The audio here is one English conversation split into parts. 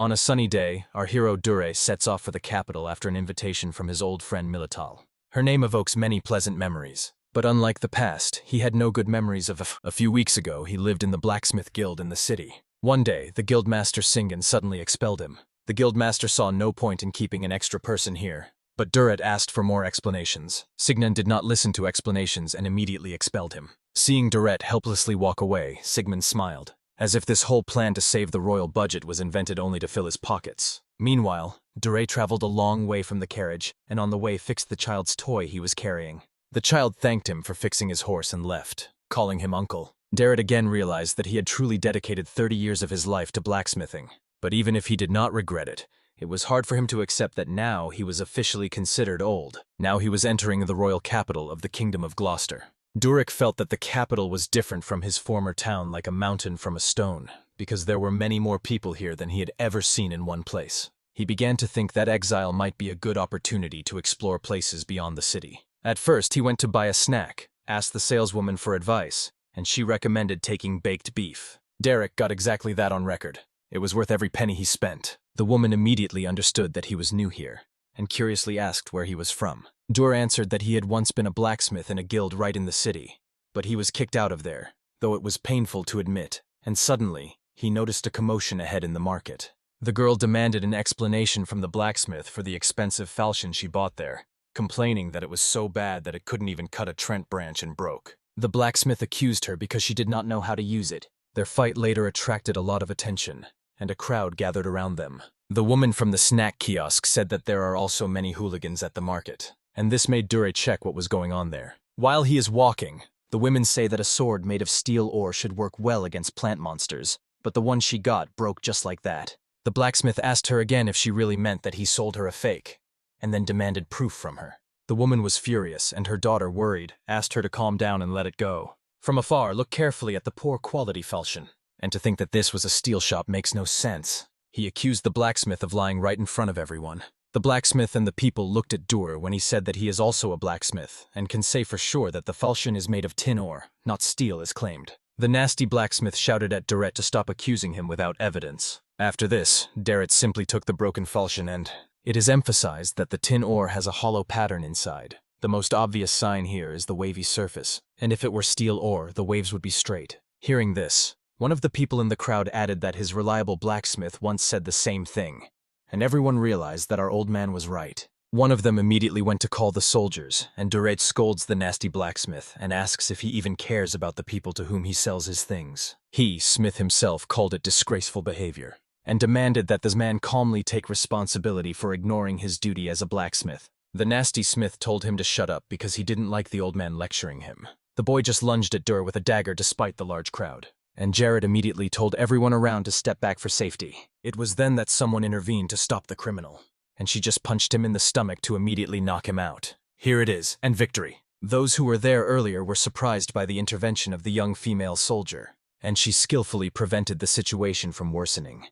On a sunny day, our hero Duel sets off for the capital after an invitation from his old friend Milal. Her name evokes many pleasant memories. But unlike the past, he had no good memories of a few weeks ago he lived in the blacksmith guild in the city. One day, the guildmaster Singan suddenly expelled him. The guildmaster saw no point in keeping an extra person here, but Duel asked for more explanations. Singan did not listen to explanations and immediately expelled him. Seeing Duel helplessly walk away, Sigmund smiled, as if this whole plan to save the royal budget was invented only to fill his pockets. Meanwhile, Duel traveled a long way from the carriage, and on the way fixed the child's toy he was carrying. The child thanked him for fixing his horse and left, calling him uncle. Duel again realized that he had truly dedicated 30 years of his life to blacksmithing. But even if he did not regret it, it was hard for him to accept that now he was officially considered old. Now he was entering the royal capital of the Kingdom of Gloucester. Duel felt that the capital was different from his former town, like a mountain from a stone, because there were many more people here than he had ever seen in one place. He began to think that exile might be a good opportunity to explore places beyond the city. At first, he went to buy a snack, asked the saleswoman for advice, and she recommended taking baked beef. Derek got exactly that on record. It was worth every penny he spent. The woman immediately understood that he was new here, and curiously asked where he was from. Duel answered that he had once been a blacksmith in a guild right in the city, but he was kicked out of there, though it was painful to admit, and suddenly, he noticed a commotion ahead in the market. The girl demanded an explanation from the blacksmith for the expensive falchion she bought there, complaining that it was so bad that it couldn't even cut a Trent branch and broke. The blacksmith accused her because she did not know how to use it. Their fight later attracted a lot of attention, and a crowd gathered around them. The woman from the snack kiosk said that there are also many hooligans at the market, and this made Duel check what was going on there. While he is walking, the women say that a sword made of steel ore should work well against plant monsters, but the one she got broke just like that. The blacksmith asked her again if she really meant that he sold her a fake, and then demanded proof from her. The woman was furious, and her daughter, worried, asked her to calm down and let it go. From afar, look carefully at the poor quality falchion, and to think that this was a steel shop makes no sense. He accused the blacksmith of lying right in front of everyone. The blacksmith and the people looked at Duel when he said that he is also a blacksmith, and can say for sure that the falchion is made of tin ore, not steel as claimed. The nasty blacksmith shouted at Duel to stop accusing him without evidence. After this, Duel simply took the broken falchion and it is emphasized that the tin ore has a hollow pattern inside. The most obvious sign here is the wavy surface, and if it were steel ore, the waves would be straight. Hearing this, one of the people in the crowd added that his reliable blacksmith once said the same thing, and everyone realized that our old man was right. One of them immediately went to call the soldiers, and Duel scolds the nasty blacksmith and asks if he even cares about the people to whom he sells his things. He, Smith himself, called it disgraceful behavior, and demanded that this man calmly take responsibility for ignoring his duty as a blacksmith. The nasty smith told him to shut up because he didn't like the old man lecturing him. The boy just lunged at Duel with a dagger despite the large crowd, and Jared immediately told everyone around to step back for safety. It was then that someone intervened to stop the criminal, and she just punched him in the stomach to immediately knock him out. Here it is, and victory. Those who were there earlier were surprised by the intervention of the young female soldier, and she skillfully prevented the situation from worsening.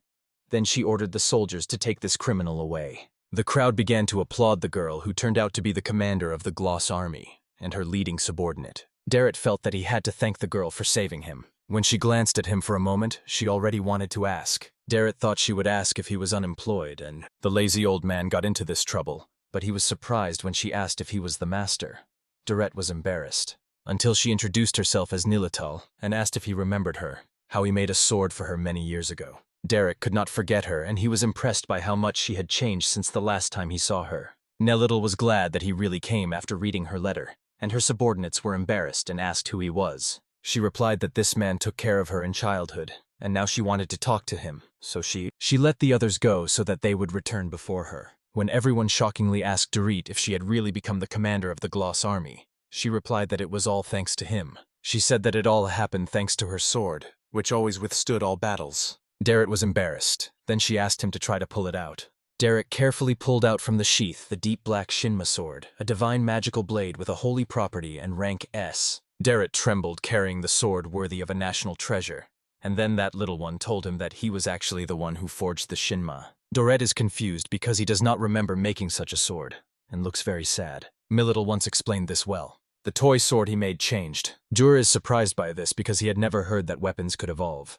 Then she ordered the soldiers to take this criminal away. The crowd began to applaud the girl who turned out to be the commander of the Gloss army, and her leading subordinate. Duel felt that he had to thank the girl for saving him. When she glanced at him for a moment, she already wanted to ask. Duel thought she would ask if he was unemployed, and the lazy old man got into this trouble, but he was surprised when she asked if he was the master. Duel was embarrassed, until she introduced herself as Nilital and asked if he remembered her, how he made a sword for her many years ago. Duel could not forget her, and he was impressed by how much she had changed since the last time he saw her. Nilital was glad that he really came after reading her letter, and her subordinates were embarrassed and asked who he was. She replied that this man took care of her in childhood, and now she wanted to talk to him, so she let the others go so that they would return before her. When everyone shockingly asked Dorit if she had really become the commander of the Gloss army, she replied that it was all thanks to him. She said that it all happened thanks to her sword, which always withstood all battles. Duel was embarrassed. Then she asked him to try to pull it out. Duel carefully pulled out from the sheath the deep black Shinma sword, a divine magical blade with a holy property and rank S. Duel trembled carrying the sword worthy of a national treasure, and then that little one told him that he was actually the one who forged the Shinma. Duel is confused because he does not remember making such a sword, and looks very sad. Milal once explained this well. The toy sword he made changed. Duel is surprised by this because he had never heard that weapons could evolve.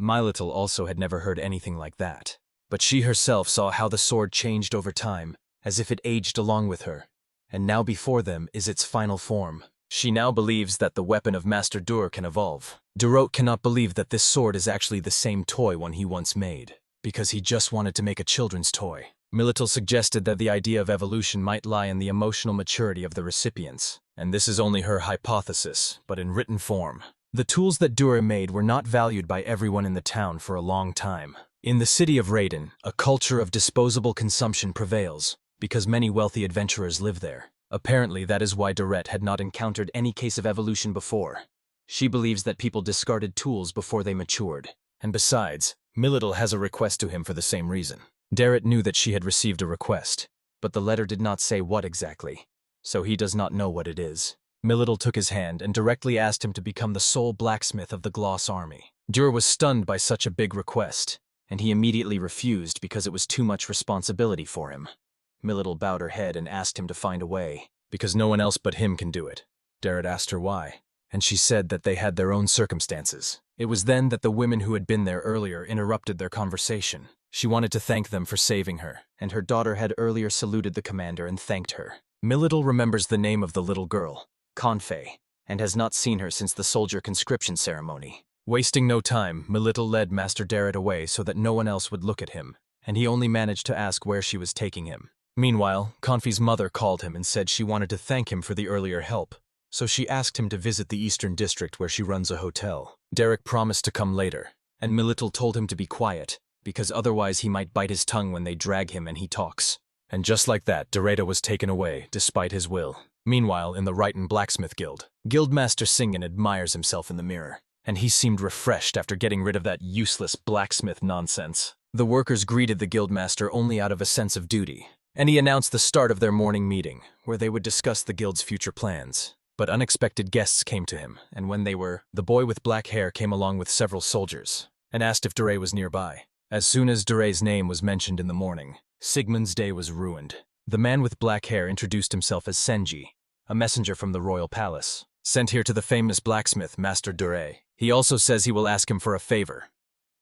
Milal also had never heard anything like that. But she herself saw how the sword changed over time, as if it aged along with her. And now before them is its final form. She now believes that the weapon of Master Dur can evolve. Durot cannot believe that this sword is actually the same toy one he once made, because he just wanted to make a children's toy. Milal suggested that the idea of evolution might lie in the emotional maturity of the recipients, and this is only her hypothesis, but in written form. The tools that Dur made were not valued by everyone in the town for a long time. In the city of Raiden, a culture of disposable consumption prevails, because many wealthy adventurers live there. Apparently, that is why Durette had not encountered any case of evolution before. She believes that people discarded tools before they matured. And besides, Milal has a request to him for the same reason. Durette knew that she had received a request, but the letter did not say what exactly, so he does not know what it is. Milal took his hand and directly asked him to become the sole blacksmith of the Gloss army. Dur was stunned by such a big request, and he immediately refused because it was too much responsibility for him. Milal bowed her head and asked him to find a way, because no one else but him can do it. Durette asked her why, and she said that they had their own circumstances. It was then that the women who had been there earlier interrupted their conversation. She wanted to thank them for saving her, and her daughter had earlier saluted the commander and thanked her. Milal remembers the name of the little girl, Confei, and has not seen her since the soldier conscription ceremony. Wasting no time, Milal led Master Durette away so that no one else would look at him, and he only managed to ask where she was taking him. Meanwhile, Confei's mother called him and said she wanted to thank him for the earlier help, so she asked him to visit the Eastern District where she runs a hotel. Derek promised to come later, and Milal told him to be quiet, because otherwise he might bite his tongue when they drag him and he talks. And just like that, Doretta was taken away, despite his will. Meanwhile, in the Raiden Blacksmith Guild, Guildmaster Singan admires himself in the mirror, and he seemed refreshed after getting rid of that useless blacksmith nonsense. The workers greeted the Guildmaster only out of a sense of duty, and he announced the start of their morning meeting, where they would discuss the guild's future plans. But unexpected guests came to him, and when they were, the boy with black hair came along with several soldiers, and asked if Dure was nearby. As soon as Dure's name was mentioned in the morning, Sigmund's day was ruined. The man with black hair introduced himself as Senji, a messenger from the royal palace, sent here to the famous blacksmith, Master Dure. He also says he will ask him for a favor.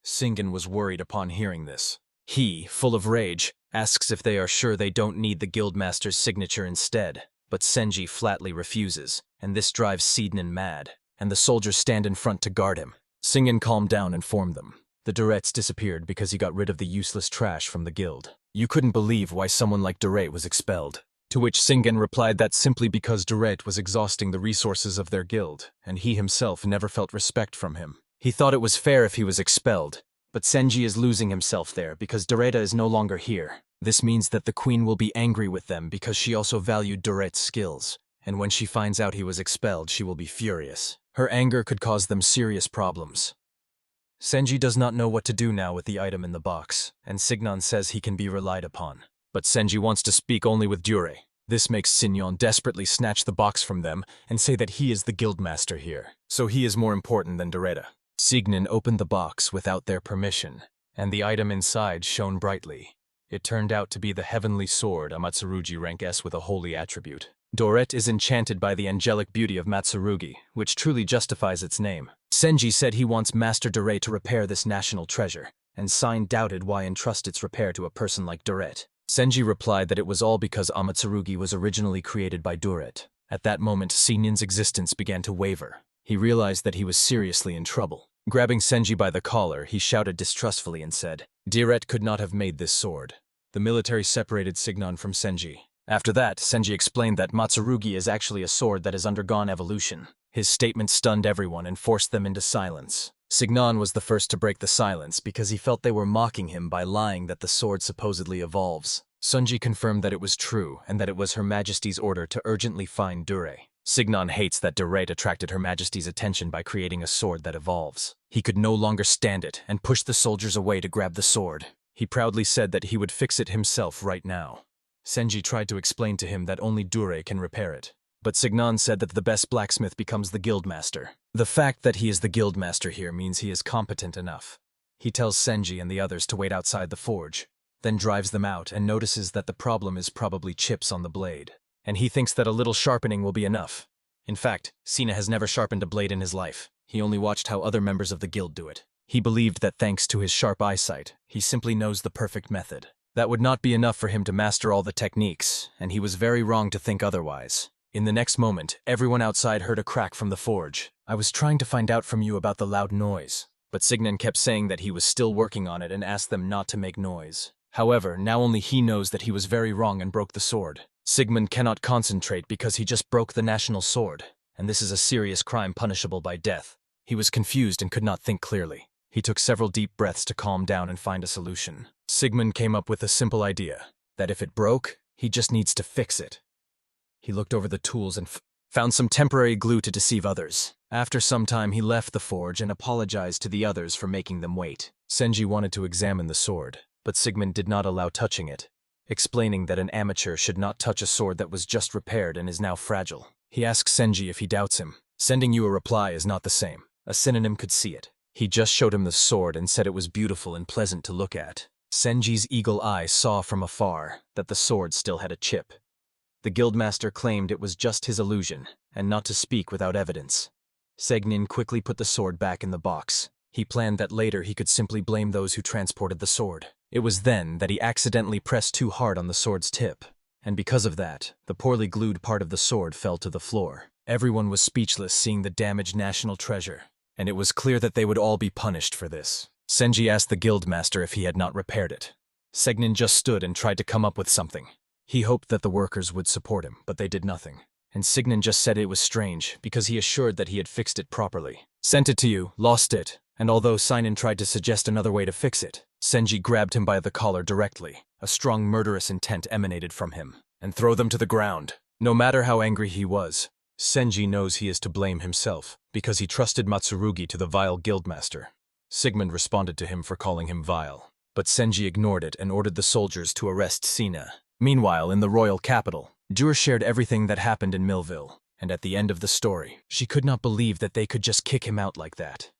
Singan was worried upon hearing this. He, full of rage, asks if they are sure they don't need the guildmaster's signature instead, but Senji flatly refuses, and this drives Seidnan mad, and the soldiers stand in front to guard him. Singan calmed down and informed them. The Durettes disappeared because he got rid of the useless trash from the guild. You couldn't believe why someone like Durette was expelled. To which Singan replied that simply because Durette was exhausting the resources of their guild, and he himself never felt respect from him. He thought it was fair if he was expelled, but Senji is losing himself there because Doretta is no longer here. This means that the queen will be angry with them because she also valued Durette's skills, and when she finds out he was expelled, she will be furious. Her anger could cause them serious problems. Senji does not know what to do now with the item in the box, and Singan says he can be relied upon. But Senji wants to speak only with Dure. This makes Singan desperately snatch the box from them and say that he is the guildmaster here, so he is more important than Doretta. Signan opened the box without their permission, and the item inside shone brightly. It turned out to be the heavenly sword Amatsurugi rank S with a holy attribute. Dorette is enchanted by the angelic beauty of Amatsurugi, which truly justifies its name. Senji said he wants Master Dure to repair this national treasure, and Sign doubted why entrust its repair to a person like Dorette. Senji replied that it was all because Amatsurugi was originally created by Dorette. At that moment, Sinyan's existence began to waver. He realized that he was seriously in trouble. Grabbing Senji by the collar, he shouted distrustfully and said, Dorette could not have made this sword. The military separated Singan from Senji. After that, Senji explained that Matsurugi is actually a sword that has undergone evolution. His statement stunned everyone and forced them into silence. Singan was the first to break the silence because he felt they were mocking him by lying that the sword supposedly evolves. Sunji confirmed that it was true and that it was Her Majesty's order to urgently find Dure. Singan hates that Dorette attracted Her Majesty's attention by creating a sword that evolves. He could no longer stand it and pushed the soldiers away to grab the sword. He proudly said that he would fix it himself right now. Senji tried to explain to him that only Dure can repair it. But Singan said that the best blacksmith becomes the guildmaster. The fact that he is the guildmaster here means he is competent enough. He tells Senji and the others to wait outside the forge, then drives them out and notices that the problem is probably chips on the blade. And he thinks that a little sharpening will be enough. In fact, Sina has never sharpened a blade in his life. He only watched how other members of the guild do it. He believed that thanks to his sharp eyesight, he simply knows the perfect method. That would not be enough for him to master all the techniques, and he was very wrong to think otherwise. In the next moment, everyone outside heard a crack from the forge. I was trying to find out from you about the loud noise. But Singan kept saying that he was still working on it and asked them not to make noise. However, now only he knows that he was very wrong and broke the sword. Sigmund cannot concentrate because he just broke the national sword, and this is a serious crime punishable by death. He was confused and could not think clearly. He took several deep breaths to calm down and find a solution. Sigmund came up with a simple idea, that if it broke, he just needs to fix it. He looked over the tools and found some temporary glue to deceive others. After some time, he left the forge and apologized to the others for making them wait. Senji wanted to examine the sword, but Sigmund did not allow touching it, explaining that an amateur should not touch a sword that was just repaired and is now fragile. He asked Senji if he doubts him. Sending you a reply is not the same. A synonym could see it. He just showed him the sword and said it was beautiful and pleasant to look at. Senji's eagle eye saw from afar that the sword still had a chip. The guildmaster claimed it was just his illusion, and not to speak without evidence. Segnin quickly put the sword back in the box. He planned that later he could simply blame those who transported the sword. It was then that he accidentally pressed too hard on the sword's tip, and because of that, the poorly glued part of the sword fell to the floor. Everyone was speechless seeing the damaged national treasure, and it was clear that they would all be punished for this. Senji asked the guildmaster if he had not repaired it. Segnin just stood and tried to come up with something. He hoped that the workers would support him, but they did nothing. And Signan just said it was strange, because he assured that he had fixed it properly. Sent it to you, lost it, and although Sinan tried to suggest another way to fix it, Senji grabbed him by the collar directly. A strong murderous intent emanated from him. And throw them to the ground. No matter how angry he was, Senji knows he is to blame himself, because he trusted Amatsurugi to the vile guildmaster. Sigmund responded to him for calling him vile, but Senji ignored it and ordered the soldiers to arrest Sina. Meanwhile, in the royal capital, Duer shared everything that happened in Millville, and at the end of the story, she could not believe that they could just kick him out like that.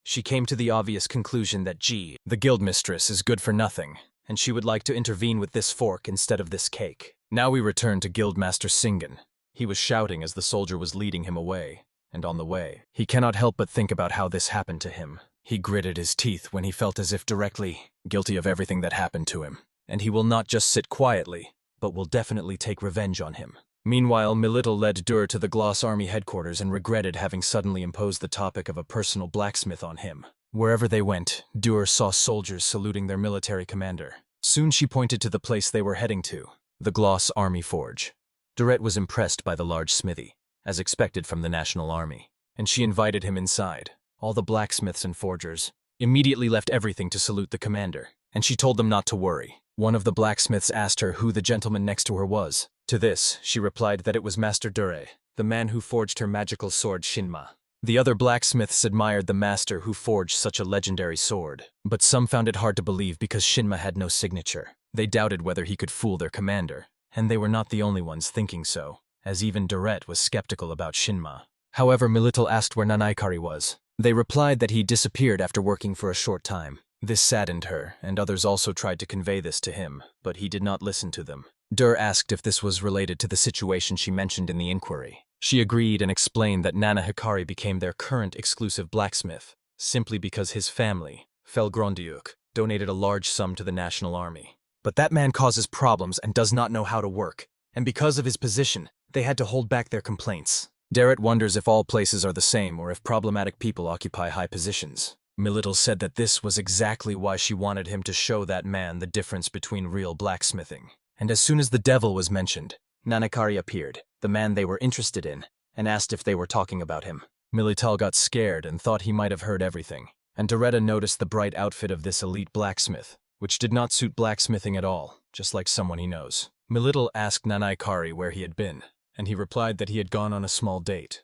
She came to the obvious conclusion that G, the guildmistress, is good for nothing, and she would like to intervene with this fork instead of this cake. Now we return to Guildmaster Singan. He was shouting as the soldier was leading him away, and on the way, he cannot help but think about how this happened to him. He gritted his teeth when he felt as if directly guilty of everything that happened to him. And he will not just sit quietly, but will definitely take revenge on him. Meanwhile, Milal led Duer to the Gloss Army headquarters and regretted having suddenly imposed the topic of a personal blacksmith on him. Wherever they went, Duer saw soldiers saluting their military commander. Soon she pointed to the place they were heading to, the Gloss Army Forge. Duret was impressed by the large smithy, as expected from the National Army, and she invited him inside. All the blacksmiths and forgers immediately left everything to salute the commander, and she told them not to worry. One of the blacksmiths asked her who the gentleman next to her was. To this, she replied that it was Master Dure, the man who forged her magical sword Shinma. The other blacksmiths admired the master who forged such a legendary sword, but some found it hard to believe because Shinma had no signature. They doubted whether he could fool their commander, and they were not the only ones thinking so, as even Duret was skeptical about Shinma. However, Milittle asked where Nanaikari was. They replied that he disappeared after working for a short time. This saddened her, and others also tried to convey this to him, but he did not listen to them. Dur asked if this was related to the situation she mentioned in the inquiry. She agreed and explained that Nana Hikari became their current exclusive blacksmith, simply because his family, Felgrondiuk, donated a large sum to the National Army. But that man causes problems and does not know how to work, and because of his position, they had to hold back their complaints. Derek wonders if all places are the same or if problematic people occupy high positions. Milittle said that this was exactly why she wanted him to show that man the difference between real blacksmithing. And as soon as the devil was mentioned, Nanakari appeared, the man they were interested in, and asked if they were talking about him. Milital got scared and thought he might have heard everything, and Doretta noticed the bright outfit of this elite blacksmith, which did not suit blacksmithing at all, just like someone he knows. Milittle asked Nanaikari where he had been, and he replied that he had gone on a small date.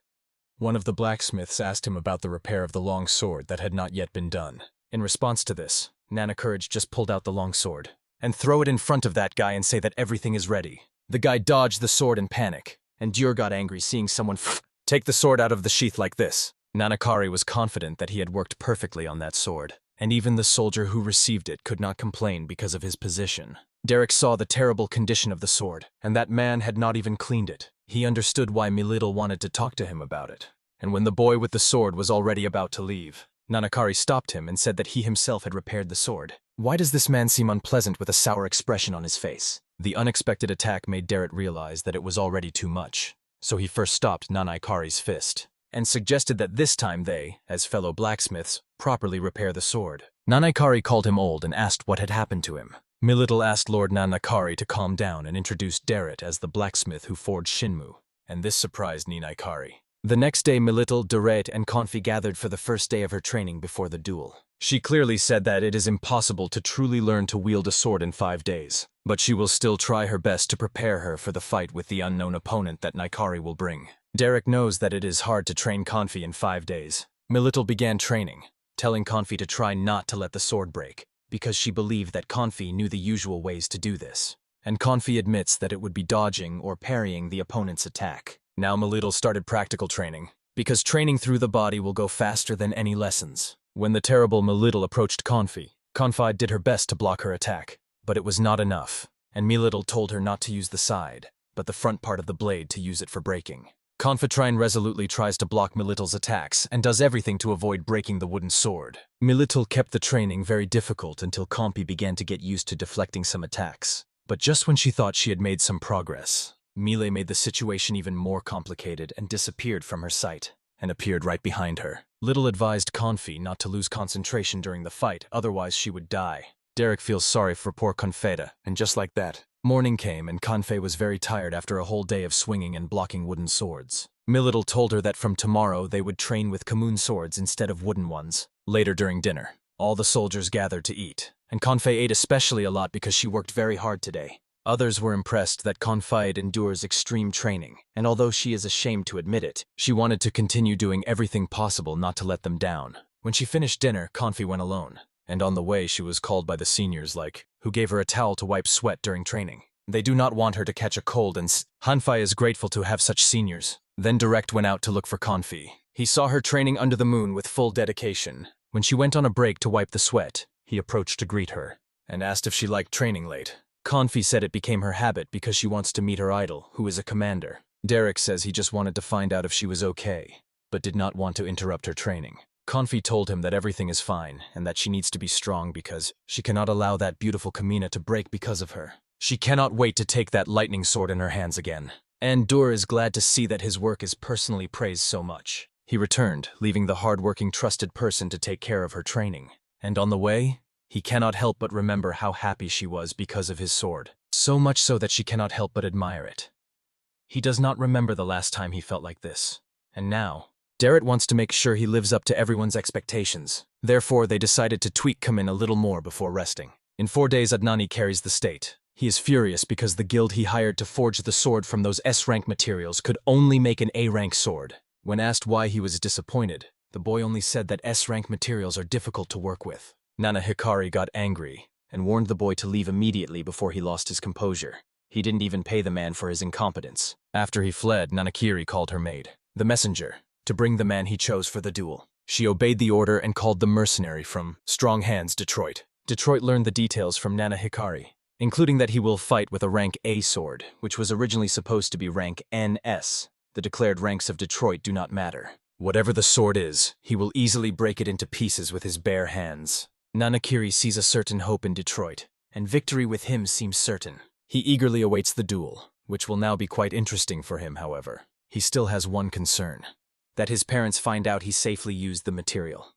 One of the blacksmiths asked him about the repair of the long sword that had not yet been done. In response to this, Nana Courage just pulled out the long sword, and throw it in front of that guy and say that everything is ready. The guy dodged the sword in panic, and Dur got angry seeing someone take the sword out of the sheath like this. Nanakari was confident that he had worked perfectly on that sword, and even the soldier who received it could not complain because of his position. Derek saw the terrible condition of the sword, and that man had not even cleaned it. He understood why Milittle wanted to talk to him about it. And when the boy with the sword was already about to leave, Nanakari stopped him and said that he himself had repaired the sword. Why does this man seem unpleasant with a sour expression on his face? The unexpected attack made Derek realize that it was already too much. So he first stopped Nanakari's fist and suggested that this time they, as fellow blacksmiths, properly repair the sword. Nanakari called him old and asked what had happened to him. Milal asked Lord Nanakari to calm down and introduced Derek as the blacksmith who forged Shinmu, and this surprised Nanakari. The next day Milal, Derek, and Konfi gathered for the first day of her training before the duel. She clearly said that it is impossible to truly learn to wield a sword in 5 days, but she will still try her best to prepare her for the fight with the unknown opponent that Nanakari will bring. Derek knows that it is hard to train Konfi in 5 days. Milal began training, telling Konfi to try not to let the sword break, because she believed that Konfi knew the usual ways to do this. And Konfi admits that it would be dodging or parrying the opponent's attack. Now Milal started practical training, because training through the body will go faster than any lessons. When the terrible Milal approached Konfi did her best to block her attack, but it was not enough, and Milal told her not to use the side, but the front part of the blade to use it for breaking. Konfi resolutely tries to block Milal's attacks and does everything to avoid breaking the wooden sword. Milal kept the training very difficult until Konfi began to get used to deflecting some attacks. But just when she thought she had made some progress, Milal made the situation even more complicated and disappeared from her sight, and appeared right behind her. Milal advised Konfi not to lose concentration during the fight, otherwise she would die. Derek feels sorry for poor Konfeda, and just like that, morning came and Konfe was very tired after a whole day of swinging and blocking wooden swords. Milal told her that from tomorrow they would train with Kamun swords instead of wooden ones. Later during dinner, all the soldiers gathered to eat, and Konfe ate especially a lot because she worked very hard today. Others were impressed that Konfi endures extreme training, and although she is ashamed to admit it, she wanted to continue doing everything possible not to let them down. When she finished dinner, Konfi went alone, and on the way she was called by the seniors who gave her a towel to wipe sweat during training. They do not want her to catch a cold, and Hanfi is grateful to have such seniors. Then Direct went out to look for Konfi. He saw her training under the moon with full dedication. When she went on a break to wipe the sweat, he approached to greet her, and asked if she liked training late. Konfi said it became her habit because she wants to meet her idol, who is a commander. Derek says he just wanted to find out if she was okay, but did not want to interrupt her training. Konfi told him that everything is fine, and that she needs to be strong because she cannot allow that beautiful Kamina to break because of her. She cannot wait to take that lightning sword in her hands again. And Dur is glad to see that his work is personally praised so much. He returned, leaving the hard-working trusted person to take care of her training. And on the way, he cannot help but remember how happy she was because of his sword. So much so that she cannot help but admire it. He does not remember the last time he felt like this. And now, Derek wants to make sure he lives up to everyone's expectations. Therefore, they decided to tweak Kamin a little more before resting. In 4 days, Adnani carries the state. He is furious because the guild he hired to forge the sword from those S-rank materials could only make an A-rank sword. When asked why he was disappointed, the boy only said that S-rank materials are difficult to work with. Nana Hikari got angry and warned the boy to leave immediately before he lost his composure. He didn't even pay the man for his incompetence. After he fled, Nanakiri called her maid, the messenger, to bring the man he chose for the duel. She obeyed the order and called the mercenary from Strong Hands, Detroit. Detroit learned the details from Nana Hikari, including that he will fight with a rank A sword, which was originally supposed to be rank NS. The declared ranks of Detroit do not matter. Whatever the sword is, he will easily break it into pieces with his bare hands. Nanakiri sees a certain hope in Detroit, and victory with him seems certain. He eagerly awaits the duel, which will now be quite interesting for him, however. He still has one concern, that his parents find out he safely used the material.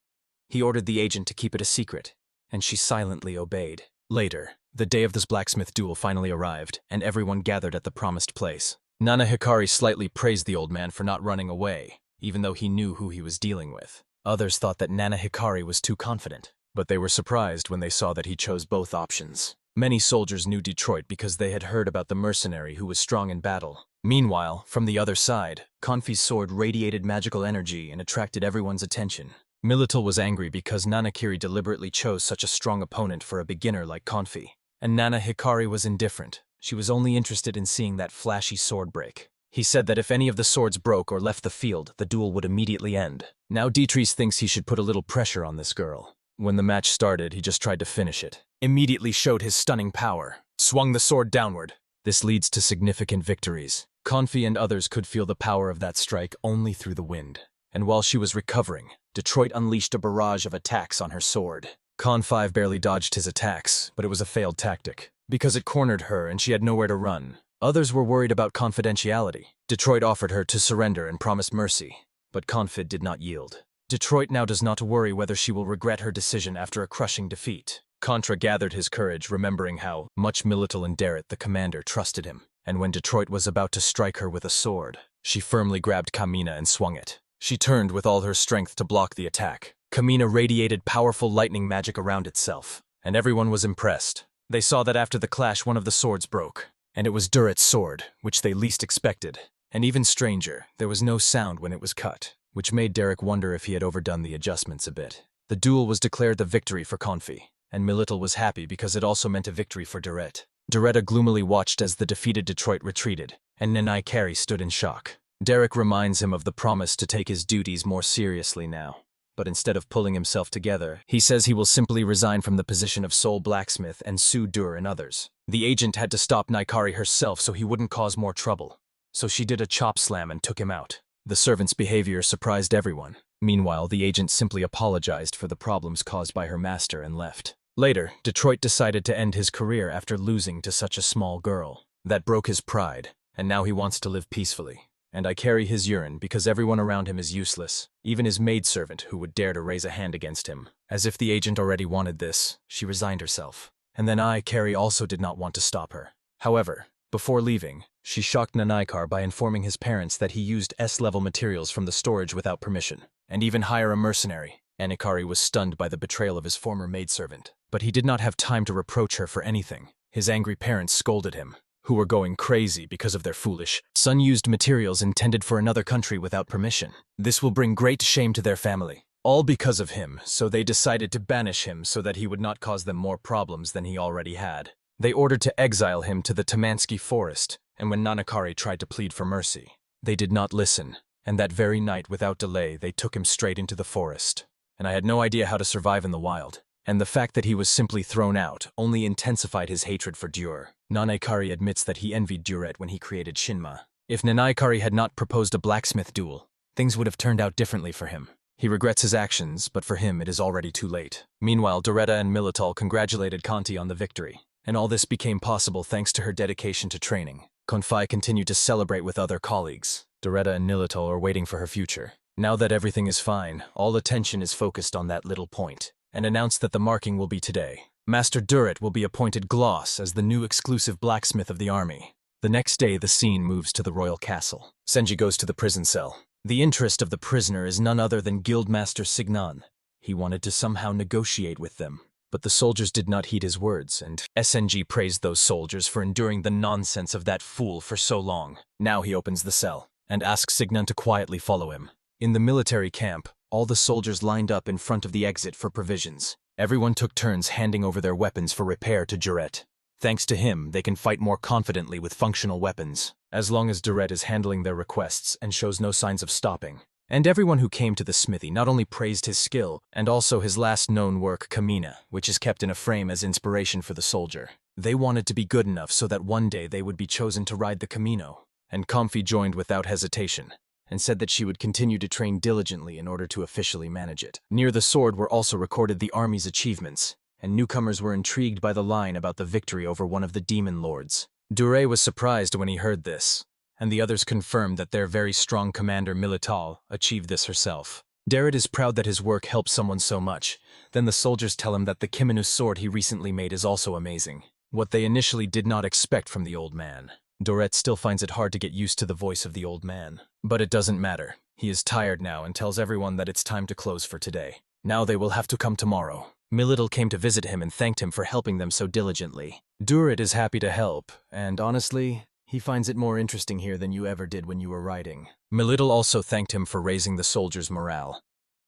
He ordered the agent to keep it a secret, and she silently obeyed. Later, the day of this blacksmith duel finally arrived, and everyone gathered at the promised place. Nana Hikari slightly praised the old man for not running away, even though he knew who he was dealing with. Others thought that Nana Hikari was too confident, but they were surprised when they saw that he chose both options. Many soldiers knew Detroit because they had heard about the mercenary who was strong in battle. Meanwhile, from the other side, Konfi's sword radiated magical energy and attracted everyone's attention. Milal was angry because Nanakiri deliberately chose such a strong opponent for a beginner like Konfi. And Nana Hikari was indifferent. She was only interested in seeing that flashy sword break. He said that if any of the swords broke or left the field, the duel would immediately end. Now Dietrich thinks he should put a little pressure on this girl. When the match started, he just tried to finish it. Immediately showed his stunning power. Swung the sword downward. This leads to significant victories. Konfi and others could feel the power of that strike only through the wind. And while she was recovering, Detroit unleashed a barrage of attacks on her sword. Con 5 barely dodged his attacks, but it was a failed tactic, because it cornered her and she had nowhere to run. Others were worried about confidentiality. Detroit offered her to surrender and promised mercy, but Confid did not yield. Detroit now does not worry whether she will regret her decision after a crushing defeat. Contra gathered his courage, remembering how much Milal and Derrit, the commander, trusted him. And when Detroit was about to strike her with a sword, she firmly grabbed Kamina and swung it. She turned with all her strength to block the attack. Kamina radiated powerful lightning magic around itself, and everyone was impressed. They saw that after the clash one of the swords broke, and it was Derrit's sword, which they least expected. And even stranger, there was no sound when it was cut, which made Derek wonder if he had overdone the adjustments a bit. The duel was declared the victory for Confi, and Milal was happy because it also meant a victory for Derrit. Deretta gloomily watched as the defeated Detroit retreated, and Nanai Carey stood in shock. Derek reminds him of the promise to take his duties more seriously now. But instead of pulling himself together, he says he will simply resign from the position of sole blacksmith and sue Dur and others. The agent had to stop Naikari herself so he wouldn't cause more trouble. So she did a chop slam and took him out. The servant's behavior surprised everyone. Meanwhile, the agent simply apologized for the problems caused by her master and left. Later, Detroit decided to end his career after losing to such a small girl. That broke his pride, and now he wants to live peacefully. And I carry his urine because everyone around him is useless, even his maidservant who would dare to raise a hand against him. As if the agent already wanted this, she resigned herself. And then I, Carrie, also did not want to stop her. However, before leaving, she shocked Nanaikar by informing his parents that he used S-level materials from the storage without permission, and even hire a mercenary. Anikari was stunned by the betrayal of his former maidservant, but he did not have time to reproach her for anything. His angry parents scolded him, who were going crazy because of their foolish son used materials intended for another country without permission. This will bring great shame to their family. All because of him, so they decided to banish him so that he would not cause them more problems than he already had. They ordered to exile him to the Tamansky forest, and when Nanakari tried to plead for mercy, they did not listen, and that very night without delay they took him straight into the forest. And I had no idea how to survive in the wild. And the fact that he was simply thrown out only intensified his hatred for Dur. Nanaikari admits that he envied Duret when he created Shinma. If Nanaikari had not proposed a blacksmith duel, things would have turned out differently for him. He regrets his actions, but for him it is already too late. Meanwhile, Doretta and Milital congratulated Conti on the victory, and all this became possible thanks to her dedication to training. Konfai continued to celebrate with other colleagues. Doretta and Milital are waiting for her future. Now that everything is fine, all attention is focused on that little point, and announced that the marking will be today. Master Durrett will be appointed Gloss as the new exclusive blacksmith of the army. The next day, the scene moves to the royal castle. Senji goes to the prison cell. The interest of the prisoner is none other than Guildmaster Singan. He wanted to somehow negotiate with them, but the soldiers did not heed his words, and SNG praised those soldiers for enduring the nonsense of that fool for so long. Now he opens the cell, and asks Signan to quietly follow him. In the military camp, all the soldiers lined up in front of the exit for provisions. Everyone took turns handing over their weapons for repair to Duret. Thanks to him, they can fight more confidently with functional weapons, as long as Duret is handling their requests and shows no signs of stopping. And everyone who came to the smithy not only praised his skill, and also his last known work, Kamina, which is kept in a frame as inspiration for the soldier. They wanted to be good enough so that one day they would be chosen to ride the Camino. And Comfy joined without hesitation, and said that she would continue to train diligently in order to officially manage it. Near the sword were also recorded the army's achievements, and newcomers were intrigued by the line about the victory over one of the demon lords. Dure was surprised when he heard this, and the others confirmed that their very strong commander Milital achieved this herself. Derrit is proud that his work helped someone so much. Then the soldiers tell him that the Kiminu sword he recently made is also amazing, what they initially did not expect from the old man. Dorette still finds it hard to get used to the voice of the old man. But it doesn't matter. He is tired now and tells everyone that it's time to close for today. Now they will have to come tomorrow. Milittle came to visit him and thanked him for helping them so diligently. Durit is happy to help, and honestly, he finds it more interesting here than you ever did when you were writing. Milittle also thanked him for raising the soldiers' morale,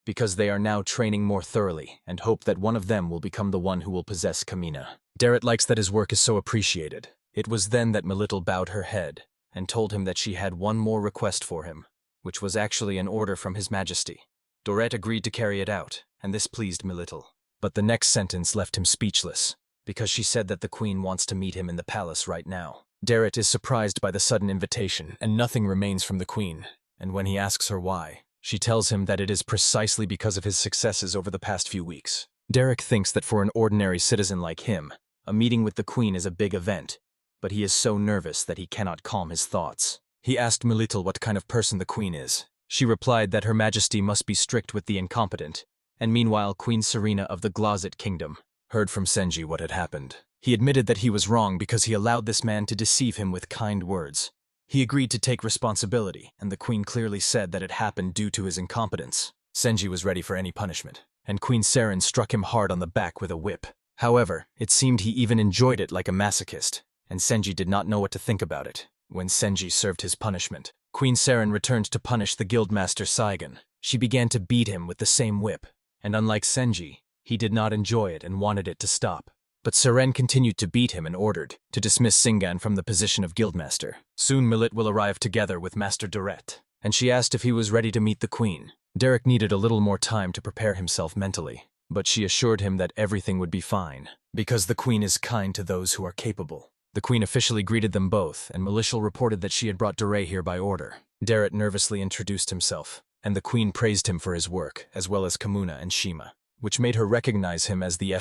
because they are now training more thoroughly and hope that one of them will become the one who will possess Kamina. Derrit likes that his work is so appreciated. It was then that Milittle bowed her head and told him that she had one more request for him, which was actually an order from His Majesty. Dorette agreed to carry it out, and this pleased Milittle. But the next sentence left him speechless, because she said that the Queen wants to meet him in the palace right now. Derrit is surprised by the sudden invitation, and nothing remains from the Queen, and when he asks her why, She tells him that it is precisely because of his successes over the past few weeks. Derek thinks that for an ordinary citizen like him, a meeting with the queen is a big event, but he is so nervous that he cannot calm his thoughts. He asked Milal what kind of person the queen is. She replied that Her Majesty must be strict with the incompetent, and meanwhile Queen Serena of the Glazit Kingdom heard from Senji what had happened. He admitted that he was wrong because he allowed this man to deceive him with kind words. He agreed to take responsibility, and the queen clearly said that it happened due to his incompetence. Senji was ready for any punishment, and Queen Seren struck him hard on the back with a whip. However, it seemed he even enjoyed it like a masochist, and Senji did not know what to think about it. When Senji served his punishment, Queen Seren returned to punish the guildmaster Singan. She began to beat him with the same whip, and unlike Senji, he did not enjoy it and wanted it to stop. But Seren continued to beat him and ordered to dismiss Singan from the position of guildmaster. Soon Millet will arrive together with Master Duret, and she asked if he was ready to meet the queen. Derek needed a little more time to prepare himself mentally, but she assured him that everything would be fine, because the queen is kind to those who are capable. The queen officially greeted them both, and Milishal reported that she had brought Duret here by order. Derek nervously introduced himself, and the queen praised him for his work, as well as Kamuna and Shima, which made her recognize him as the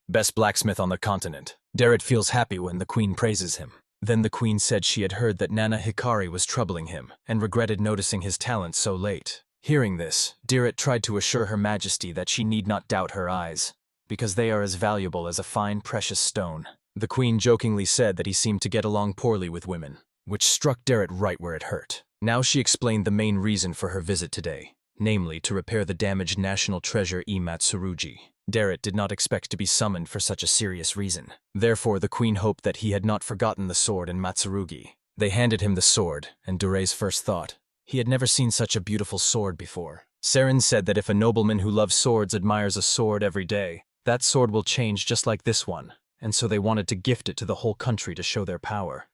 best blacksmith on the continent. Derek feels happy when the queen praises him. Then the queen said she had heard that Nana Hikari was troubling him, and regretted noticing his talent so late. Hearing this, Derek tried to assure Her Majesty that she need not doubt her eyes, because they are as valuable as a fine precious stone. The queen jokingly said that he seemed to get along poorly with women, which struck Derek right where it hurt. Now she explained the main reason for her visit today, namely to repair the damaged national treasure Amatsurugi. Derek did not expect to be summoned for such a serious reason. Therefore the queen hoped that he had not forgotten the sword and Matsurugi. They handed him the sword, and Duret's first thought, he had never seen such a beautiful sword before. Seren said that if a nobleman who loves swords admires a sword every day, that sword will change just like this one, and so they wanted to gift it to the whole country to show their power.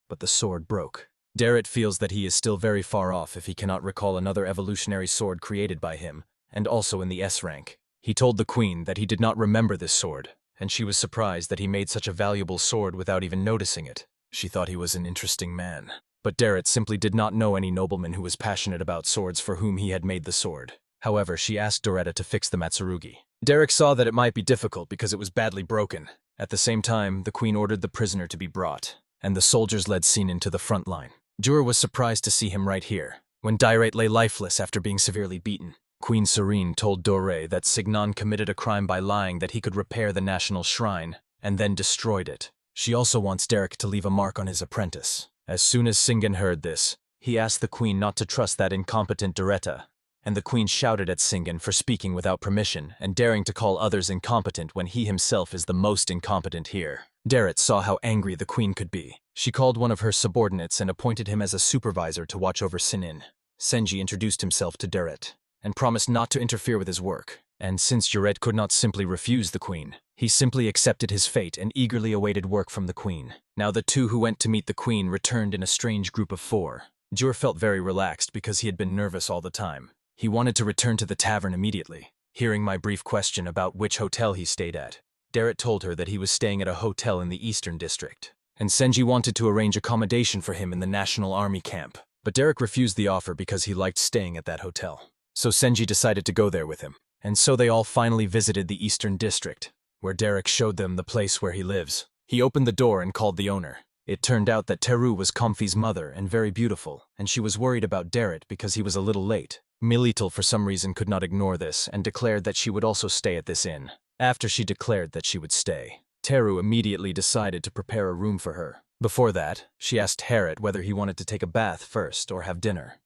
But the sword broke. Derek feels that he is still very far off if he cannot recall another evolutionary sword created by him, and also in the S rank. He told the queen that he did not remember this sword, and she was surprised that he made such a valuable sword without even noticing it. She thought he was an interesting man. But Derek simply did not know any nobleman who was passionate about swords for whom he had made the sword. However, she asked Doretta to fix the Matsurugi. Derek saw that it might be difficult because it was badly broken. At the same time, the queen ordered the prisoner to be brought, and the soldiers led Singan to the front line. Jura was surprised to see him right here, when Dirate lay lifeless after being severely beaten. Queen Serene told Dore that Singan committed a crime by lying that he could repair the national shrine, and then destroyed it. She also wants Derek to leave a mark on his apprentice. As soon as Singan heard this, he asked the queen not to trust that incompetent Doretta, and the queen shouted at Singan for speaking without permission and daring to call others incompetent when he himself is the most incompetent here. Derek saw how angry the queen could be. She called one of her subordinates and appointed him as a supervisor to watch over Singan. Senji introduced himself to Derek and promised not to interfere with his work. And since Juret could not simply refuse the queen, he simply accepted his fate and eagerly awaited work from the queen. Now the two who went to meet the queen returned in a strange group of 4. Jur felt very relaxed because he had been nervous all the time. He wanted to return to the tavern immediately. Hearing my brief question about which hotel he stayed at, Derek told her that he was staying at a hotel in the Eastern District, and Senji wanted to arrange accommodation for him in the National Army camp. But Derek refused the offer because he liked staying at that hotel. So Senji decided to go there with him. And so they all finally visited the Eastern District, where Derek showed them the place where he lives. He opened the door and called the owner. It turned out that Teru was Comfy's mother and very beautiful, and she was worried about Derek because he was a little late. Milital for some reason could not ignore this and declared that she would also stay at this inn. After she declared that she would stay, Teru immediately decided to prepare a room for her. Before that, she asked Harriet whether he wanted to take a bath first or have dinner.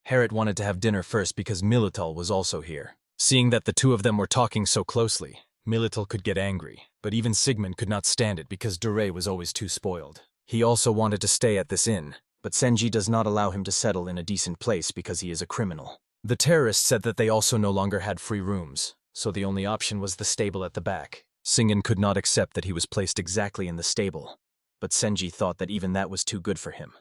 Harriet wanted to have dinner first because Milital was also here. Seeing that the two of them were talking so closely, Milital could get angry, but even Sigmund could not stand it because Dore was always too spoiled. He also wanted to stay at this inn, but Senji does not allow him to settle in a decent place because he is a criminal. The terrorists said that they also no longer had free rooms, so the only option was the stable at the back. Singan could not accept that he was placed exactly in the stable, but Senji thought that even that was too good for him,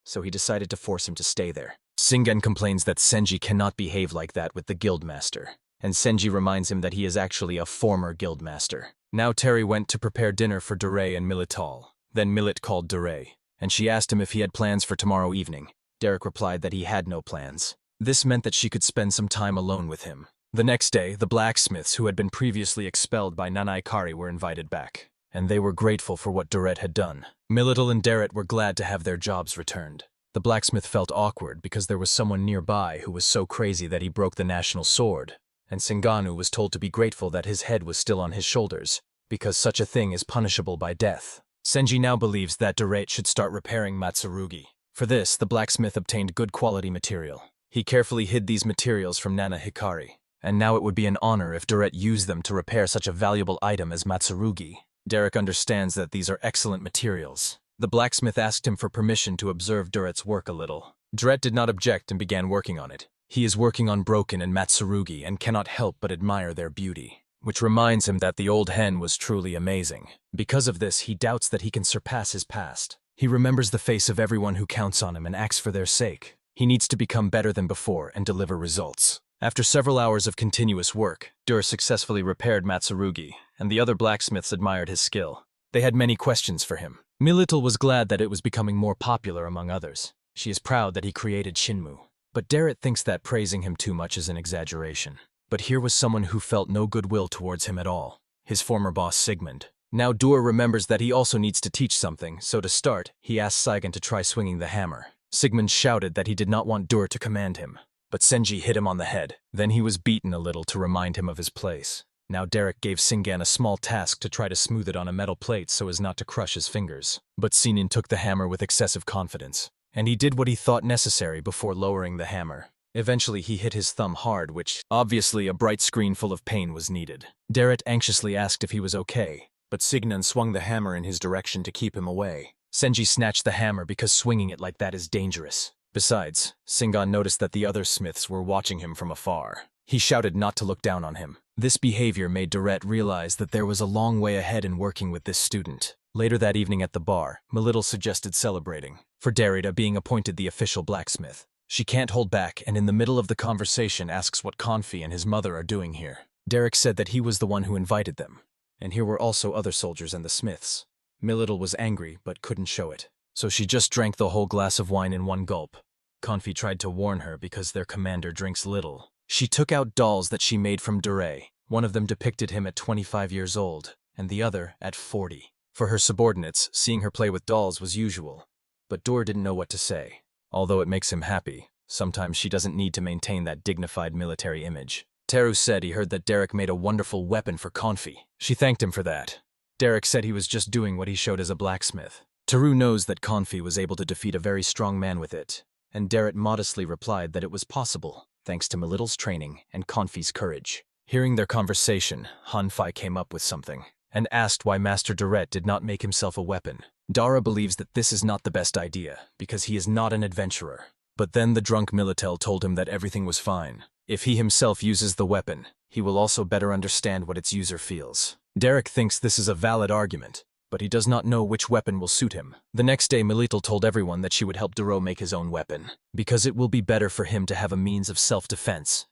so he decided to force him to stay there. Singan complains that Senji cannot behave like that with the guildmaster, and Senji reminds him that he is actually a former guildmaster. Now Terry went to prepare dinner for Dore and Milital. Then Milit called Dore, and she asked him if he had plans for tomorrow evening. Derek replied that he had no plans. This meant that she could spend some time alone with him. The next day, the blacksmiths who had been previously expelled by Nanaikari were invited back, and they were grateful for what Duret had done. Milal and Duret were glad to have their jobs returned. The blacksmith felt awkward because there was someone nearby who was so crazy that he broke the national sword, and Singan was told to be grateful that his head was still on his shoulders, because such a thing is punishable by death. Senji now believes that Duret should start repairing Amatsurugi. For this, the blacksmith obtained good quality material. He carefully hid these materials from Nana Hikari, and now it would be an honor if Duret used them to repair such a valuable item as Amatsurugi. Derek understands that these are excellent materials. The blacksmith asked him for permission to observe Duret's work a little. Duret did not object and began working on it. He is working on Broken and Amatsurugi and cannot help but admire their beauty, which reminds him that the old hen was truly amazing. Because of this, he doubts that he can surpass his past. He remembers the face of everyone who counts on him and acts for their sake. He needs to become better than before and deliver results. After several hours of continuous work, Dur successfully repaired Amatsurugi, and the other blacksmiths admired his skill. They had many questions for him. Milal was glad that it was becoming more popular among others. She is proud that he created Shinmu. But Duret thinks that praising him too much is an exaggeration. But here was someone who felt no goodwill towards him at all. His former boss Sigmund. Now Dur remembers that he also needs to teach something, so to start, he asks Singan to try swinging the hammer. Sigmund shouted that he did not want Dur to command him, but Senji hit him on the head. Then he was beaten a little to remind him of his place. Now Derek gave Singan a small task to try to smooth it on a metal plate so as not to crush his fingers. But Singan took the hammer with excessive confidence, and he did what he thought necessary before lowering the hammer. Eventually he hit his thumb hard, which, obviously a bright screen full of pain was needed. Derek anxiously asked if he was okay, but Singan swung the hammer in his direction to keep him away. Senji snatched the hammer because swinging it like that is dangerous. Besides, Singan noticed that the other smiths were watching him from afar. He shouted not to look down on him. This behavior made Duret realize that there was a long way ahead in working with this student. Later that evening at the bar, Milal suggested celebrating, for Derrida being appointed the official blacksmith. She can't hold back and in the middle of the conversation asks what Konfi and his mother are doing here. Derek said that he was the one who invited them, and here were also other soldiers and the smiths. Milal was angry but couldn't show it, so she just drank the whole glass of wine in one gulp. Konfi tried to warn her because their commander drinks little. She took out dolls that she made from Duret. One of them depicted him at 25 years old, and the other at 40. For her subordinates, seeing her play with dolls was usual, but Dur didn't know what to say. Although it makes him happy, sometimes she doesn't need to maintain that dignified military image. Teru said he heard that Derek made a wonderful weapon for Konfi. She thanked him for that. Derek said he was just doing what he showed as a blacksmith. Teru knows that Konfi was able to defeat a very strong man with it, and Derek modestly replied that it was possible, thanks to Milal's training and Konfi's courage. Hearing their conversation, Hanfei came up with something, and asked why Master Duret did not make himself a weapon. Dara believes that this is not the best idea, because he is not an adventurer. But then the drunk Milal told him that everything was fine. If he himself uses the weapon, he will also better understand what its user feels. Derek thinks this is a valid argument, but he does not know which weapon will suit him. The next day Milal told everyone that she would help Duro make his own weapon, because it will be better for him to have a means of self-defense.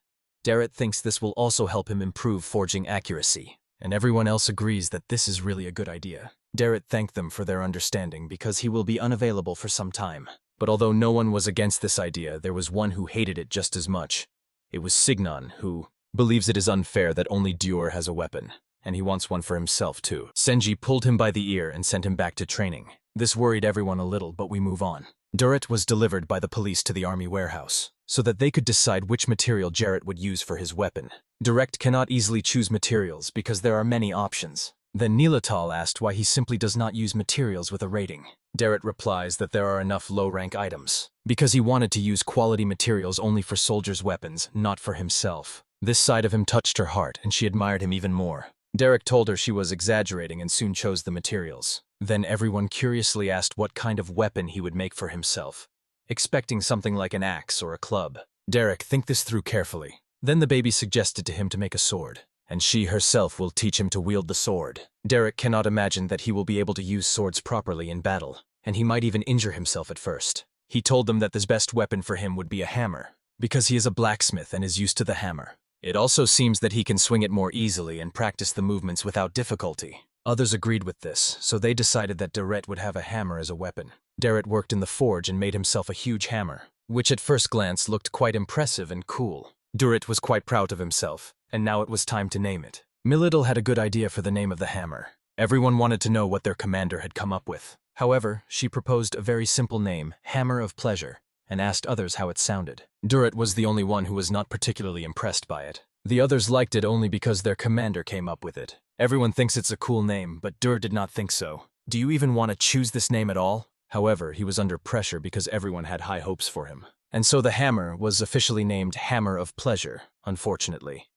Derek thinks this will also help him improve forging accuracy, and everyone else agrees that this is really a good idea. Derek thanked them for their understanding because he will be unavailable for some time. But although no one was against this idea, there was one who hated it just as much. It was Singan, who believes it is unfair that only Dur has a weapon, and he wants one for himself too. Senji pulled him by the ear and sent him back to training. This worried everyone a little, but we move on. Duret was delivered by the police to the army warehouse, so that they could decide which material Jarrett would use for his weapon. Duret cannot easily choose materials because there are many options. Then Nilatal asked why he simply does not use materials with a rating. Derek replies that there are enough low-rank items, because he wanted to use quality materials only for soldiers' weapons, not for himself. This side of him touched her heart, and she admired him even more. Derek told her she was exaggerating and soon chose the materials. Then everyone curiously asked what kind of weapon he would make for himself, expecting something like an axe or a club. Derek think this through carefully. Then the baby suggested to him to make a sword, and she herself will teach him to wield the sword. Derek cannot imagine that he will be able to use swords properly in battle, and he might even injure himself at first. He told them that the best weapon for him would be a hammer, because he is a blacksmith and is used to the hammer. It also seems that he can swing it more easily and practice the movements without difficulty. Others agreed with this, so they decided that Duret would have a hammer as a weapon. Duret worked in the forge and made himself a huge hammer. which at first glance looked quite impressive and cool. Duret was quite proud of himself, and now it was time to name it. Milal had a good idea for the name of the hammer. Everyone wanted to know what their commander had come up with. However, she proposed a very simple name, Hammer of Pleasure, and asked others how it sounded. Duret was the only one who was not particularly impressed by it. The others liked it only because their commander came up with it. Everyone thinks it's a cool name, but Duret did not think so. Do you even want to choose this name at all? However, he was under pressure because everyone had high hopes for him. And so the hammer was officially named Hammer of Pleasure, unfortunately.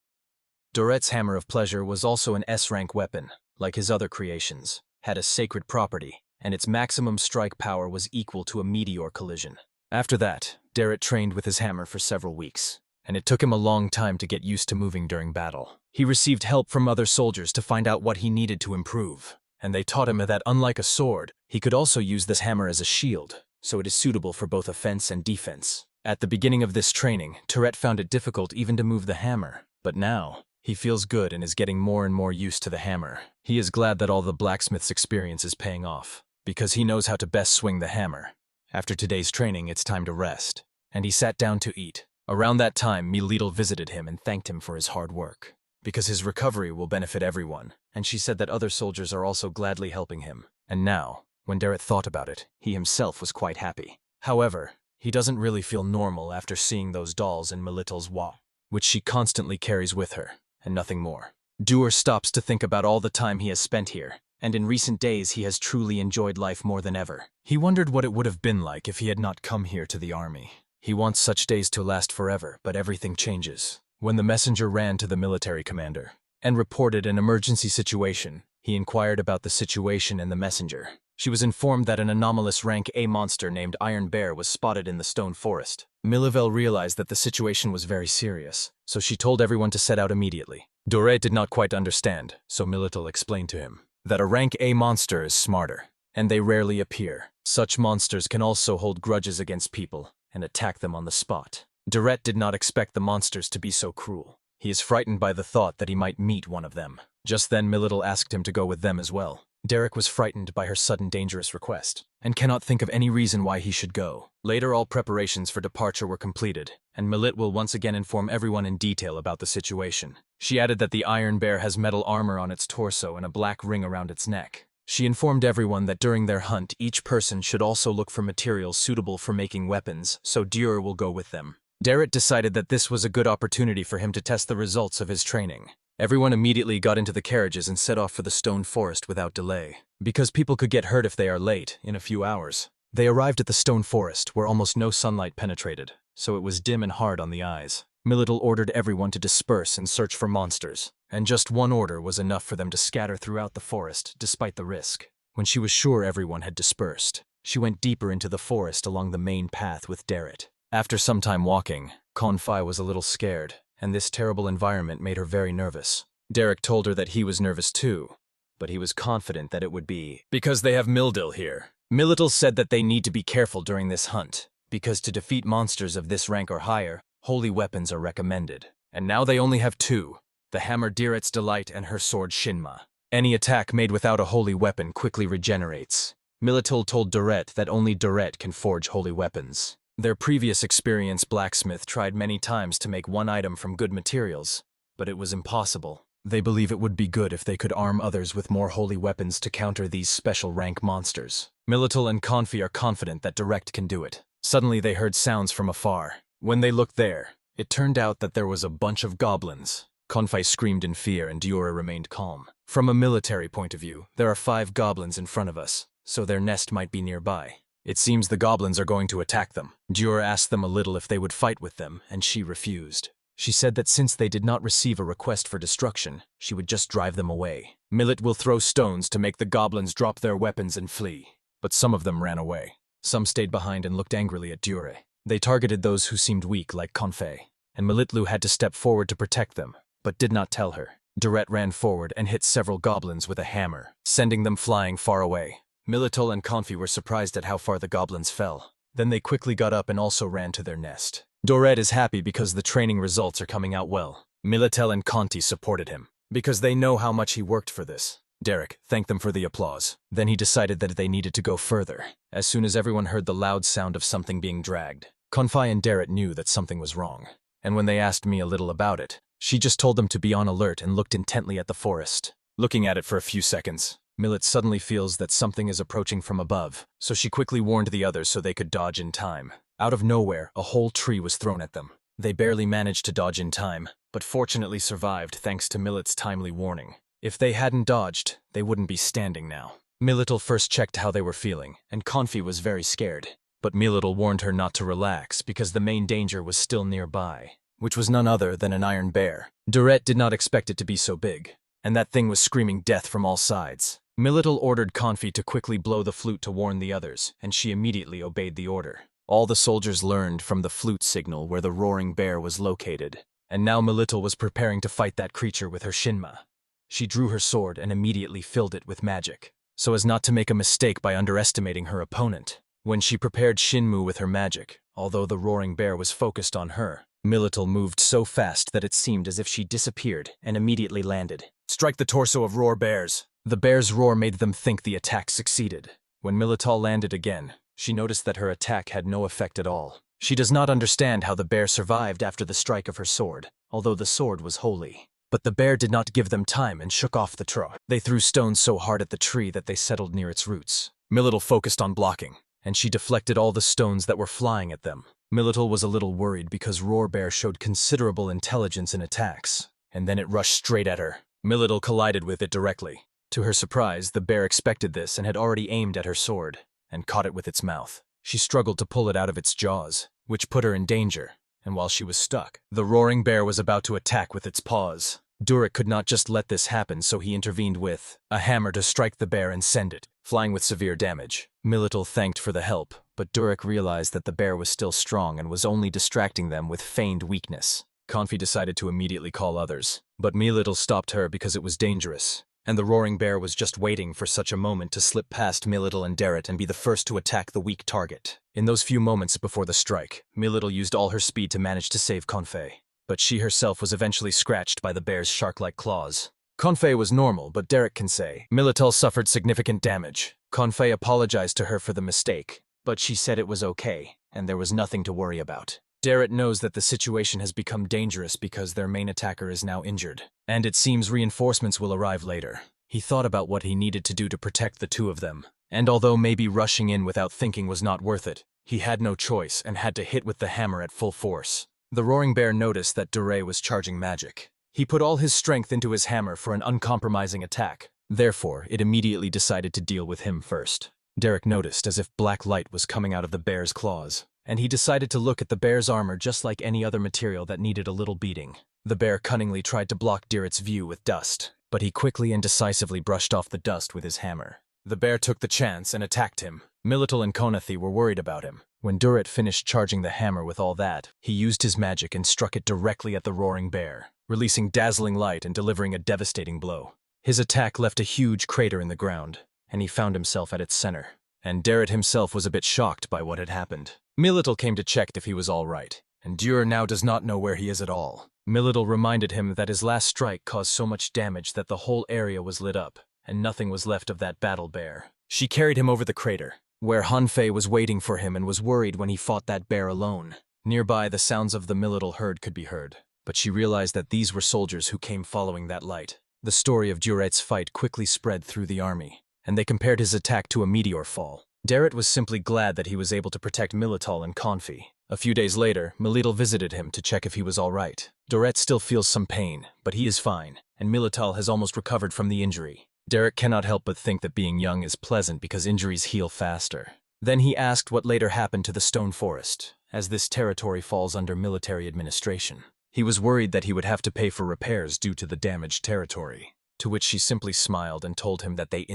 Duret's Hammer of Pleasure was also an S-rank weapon, like his other creations, had a sacred property, and its maximum strike power was equal to a meteor collision. After that, Duret trained with his hammer for several weeks, and it took him a long time to get used to moving during battle. He received help from other soldiers to find out what he needed to improve, and they taught him that unlike a sword, he could also use this hammer as a shield, so it is suitable for both offense and defense. At the beginning of this training, Duret found it difficult even to move the hammer, but now, he feels good and is getting more and more used to the hammer. He is glad that all the blacksmith's experience is paying off, because he knows how to best swing the hammer. After today's training, it's time to rest, and he sat down to eat. Around that time, Milal visited him and thanked him for his hard work, because his recovery will benefit everyone, and she said that other soldiers are also gladly helping him. And now, when Duret thought about it, he himself was quite happy. However, he doesn't really feel normal after seeing those dolls in Milital's wall, which she constantly carries with her, and nothing more. Duer stops to think about all the time he has spent here, and in recent days he has truly enjoyed life more than ever. He wondered what it would have been like if he had not come here to the army. He wants such days to last forever, but everything changes. When the messenger ran to the military commander and reported an emergency situation, he inquired about the situation and the messenger. She was informed that an anomalous rank A monster named Iron Bear was spotted in the stone forest. Milal realized that the situation was very serious, so she told everyone to set out immediately. Duret did not quite understand, so Milal explained to him that a rank A monster is smarter, and they rarely appear. Such monsters can also hold grudges against people and attack them on the spot. Duret did not expect the monsters to be so cruel. He is frightened by the thought that he might meet one of them. Just then Milal asked him to go with them as well. Derek was frightened by her sudden dangerous request, and cannot think of any reason why he should go. Later all preparations for departure were completed, and Millet will once again inform everyone in detail about the situation. She added that the Iron Bear has metal armor on its torso and a black ring around its neck. She informed everyone that during their hunt, each person should also look for materials suitable for making weapons, so Duer will go with them. Derek decided that this was a good opportunity for him to test the results of his training. Everyone immediately got into the carriages and set off for the stone forest without delay, because people could get hurt if they are late, in a few hours. They arrived at the stone forest, where almost no sunlight penetrated, so it was dim and hard on the eyes. Militl ordered everyone to disperse and search for monsters, and just one order was enough for them to scatter throughout the forest, despite the risk. When she was sure everyone had dispersed, she went deeper into the forest along the main path with Derek. After some time walking, Confai was a little scared, and this terrible environment made her very nervous. Derek told her that he was nervous too, but he was confident that it would be because they have Mildil here. Militl said that they need to be careful during this hunt, because to defeat monsters of this rank or higher, holy weapons are recommended. And now they only have two, the hammer Diret's Delight and her sword Shinma. Any attack made without a holy weapon quickly regenerates. Militl told Duret that only Duret can forge holy weapons. Their previous experienced blacksmith tried many times to make one item from good materials, but it was impossible. They believe it would be good if they could arm others with more holy weapons to counter these special rank monsters. Militl and Confi are confident that Direct can do it. Suddenly they heard sounds from afar. When they looked there, it turned out that there was a bunch of goblins. Confi screamed in fear and Diora remained calm. From a military point of view, there are 5 goblins in front of us, so their nest might be nearby. It seems the goblins are going to attack them. Dior asked them a little if they would fight with them, and she refused. She said that since they did not receive a request for destruction, she would just drive them away. Millet will throw stones to make the goblins drop their weapons and flee. But some of them ran away. Some stayed behind and looked angrily at Dure. They targeted those who seemed weak, like Confei, and Militlu had to step forward to protect them, but did not tell her. Duret ran forward and hit several goblins with a hammer, sending them flying far away. Militol and Confi were surprised at how far the goblins fell. Then they quickly got up and also ran to their nest. Doret is happy because the training results are coming out well. Militel and Conti supported him, because they know how much he worked for this. Derek thanked them for the applause. Then he decided that they needed to go further. As soon as everyone heard the loud sound of something being dragged, Confai and Derek knew that something was wrong, and when they asked me a little about it, she just told them to be on alert and looked intently at the forest. Looking at it for a few seconds, Millet suddenly feels that something is approaching from above, so she quickly warned the others so they could dodge in time. Out of nowhere, a whole tree was thrown at them. They barely managed to dodge in time, but fortunately survived thanks to Millet's timely warning. If they hadn't dodged, they wouldn't be standing now. Milittle first checked how they were feeling, and Confi was very scared. But Milittle warned her not to relax because the main danger was still nearby, which was none other than an iron bear. Durette did not expect it to be so big, and that thing was screaming death from all sides. Milittle ordered Confi to quickly blow the flute to warn the others, and she immediately obeyed the order. All the soldiers learned from the flute signal where the roaring bear was located, and now Milittle was preparing to fight that creature with her shinma. She drew her sword and immediately filled it with magic, so as not to make a mistake by underestimating her opponent. When she prepared Shinmu with her magic, although the roaring bear was focused on her, Milittle moved so fast that it seemed as if she disappeared and immediately landed. Strike the torso of roar bears. The bear's roar made them think the attack succeeded. When Milittle landed again, she noticed that her attack had no effect at all. She does not understand how the bear survived after the strike of her sword, although the sword was holy. But the bear did not give them time and shook off the tree. They threw stones so hard at the tree that they settled near its roots. Milittle focused on blocking, and she deflected all the stones that were flying at them. Milittle was a little worried because Roar Bear showed considerable intelligence in attacks, and then it rushed straight at her. Milittle collided with it directly. To her surprise, the bear expected this and had already aimed at her sword, and caught it with its mouth. She struggled to pull it out of its jaws, which put her in danger, and while she was stuck, the roaring bear was about to attack with its paws. Durek could not just let this happen, so he intervened with a hammer to strike the bear and send it, flying with severe damage. Milittle thanked for the help, but Durek realized that the bear was still strong and was only distracting them with feigned weakness. Confi decided to immediately call others, but Milittle stopped her because it was dangerous, and the roaring bear was just waiting for such a moment to slip past Milittle and Derek and be the first to attack the weak target. In those few moments before the strike, Milittle used all her speed to manage to save Confei, but she herself was eventually scratched by the bear's shark-like claws. Confei was normal, but Derek can say Milittle suffered significant damage. Confei apologized to her for the mistake, but she said it was okay, and there was nothing to worry about. Derek knows that the situation has become dangerous because their main attacker is now injured, and it seems reinforcements will arrive later. He thought about what he needed to do to protect the two of them, and although maybe rushing in without thinking was not worth it, he had no choice and had to hit with the hammer at full force. The roaring bear noticed that Dure was charging magic. He put all his strength into his hammer for an uncompromising attack. Therefore, it immediately decided to deal with him first. Derek noticed as if black light was coming out of the bear's claws, and he decided to look at the bear's armor just like any other material that needed a little beating. The bear cunningly tried to block Derek's view with dust, but he quickly and decisively brushed off the dust with his hammer. The bear took the chance and attacked him. Milittle and Konathi were worried about him. When Duret finished charging the hammer with all that, he used his magic and struck it directly at the roaring bear, releasing dazzling light and delivering a devastating blow. His attack left a huge crater in the ground, and he found himself at its center. And Derek himself was a bit shocked by what had happened. Milittle came to check if he was all right, and Durer now does not know where he is at all. Milittle reminded him that his last strike caused so much damage that the whole area was lit up, and nothing was left of that battle bear. She carried him over the crater, where Hanfei was waiting for him and was worried when he fought that bear alone. Nearby, the sounds of the Milittle herd could be heard, but she realized that these were soldiers who came following that light. The story of Duret's fight quickly spread through the army, and they compared his attack to a meteor fall. Derek was simply glad that he was able to protect Milittle and Confi. A few days later, Milittle visited him to check if he was all right. Duret still feels some pain, but he is fine, and Milittle has almost recovered from the injury. Derek cannot help but think that being young is pleasant because injuries heal faster. Then he asked what later happened to the Stone Forest, as this territory falls under military administration. He was worried that he would have to pay for repairs due to the damaged territory, to which she simply smiled and told him that they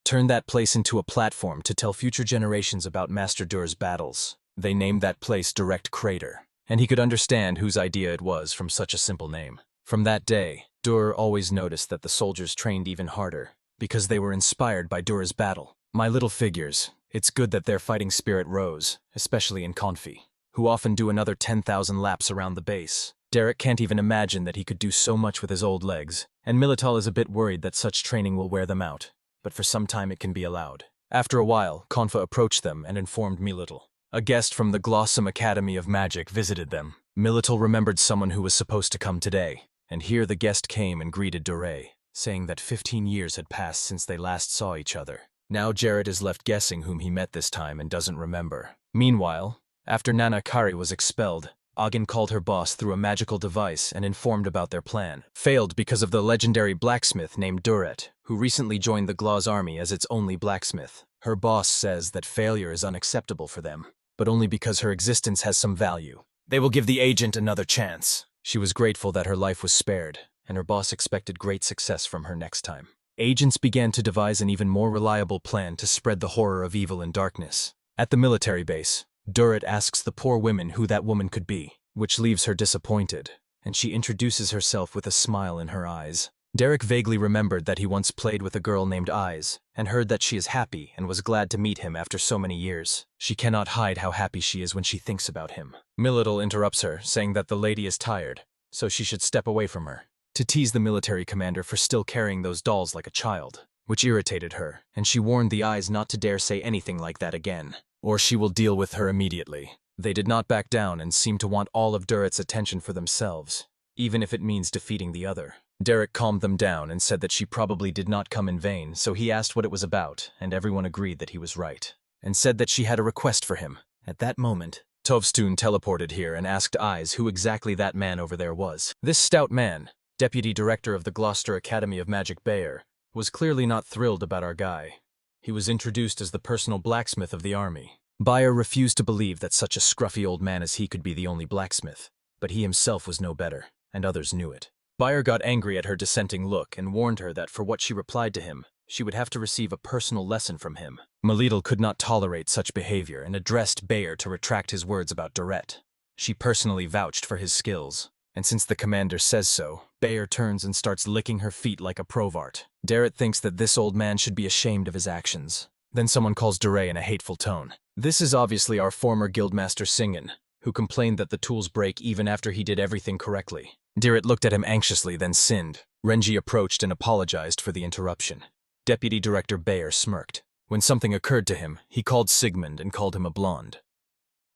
turned that place into a platform to tell future generations about Master Dur's battles. They named that place Direct Crater, and he could understand whose idea it was from such a simple name. From that day, Dur always noticed that the soldiers trained even harder, because they were inspired by Dur's battle. My little figures, it's good that their fighting spirit rose, especially in Confi, who often do another 10,000 laps around the base. Derek can't even imagine that he could do so much with his old legs, and Milittle is a bit worried that such training will wear them out, but for some time it can be allowed. After a while, Konfa approached them and informed Milittle A guest from the Glossum Academy of Magic visited them. Milal remembered someone who was supposed to come today, and here the guest came and greeted Duel, saying that 15 years had passed since they last saw each other. Now Jared is left guessing whom he met this time and doesn't remember. Meanwhile, after Nana Kari was expelled, Agin called her boss through a magical device and informed about their plan. Failed because of the legendary blacksmith named Duel, who recently joined the Glaws army as its only blacksmith. Her boss says that failure is unacceptable for them, but only because her existence has some value. They will give the agent another chance. She was grateful that her life was spared, and her boss expected great success from her next time. Agents began to devise an even more reliable plan to spread the horror of evil and darkness. At the military base, Duel asks the poor woman who that woman could be, which leaves her disappointed, and she introduces herself with a smile in her eyes. Derek vaguely remembered that he once played with a girl named Eyes, and heard that she is happy and was glad to meet him after so many years. She cannot hide how happy she is when she thinks about him. Milal interrupts her, saying that the lady is tired, so she should step away from her, to tease the military commander for still carrying those dolls like a child, which irritated her, and she warned the Eyes not to dare say anything like that again, or she will deal with her immediately. They did not back down and seemed to want all of Duret's attention for themselves, even if it means defeating the other. Derek calmed them down and said that she probably did not come in vain, so he asked what it was about, and everyone agreed that he was right, and said that she had a request for him. At that moment, Tovstun teleported here and asked Eyes who exactly that man over there was. This stout man, deputy director of the Gloucester Academy of Magic Bayer, was clearly not thrilled about our guy. He was introduced as the personal blacksmith of the army. Bayer refused to believe that such a scruffy old man as he could be the only blacksmith, but he himself was no better, and others knew it. Bayer got angry at her dissenting look and warned her that for what she replied to him, she would have to receive a personal lesson from him. Milal could not tolerate such behavior and addressed Bayer to retract his words about Duret. She personally vouched for his skills, and since the commander says so, Bayer turns and starts licking her feet like a provart. Duret thinks that this old man should be ashamed of his actions. Then someone calls Duret in a hateful tone. This is obviously our former guildmaster Singan, who complained that the tools break even after he did everything correctly. Duret looked at him anxiously, then sinned. Renji approached and apologized for the interruption. Deputy Director Bayer smirked. When something occurred to him, he called Sigmund and called him a blonde.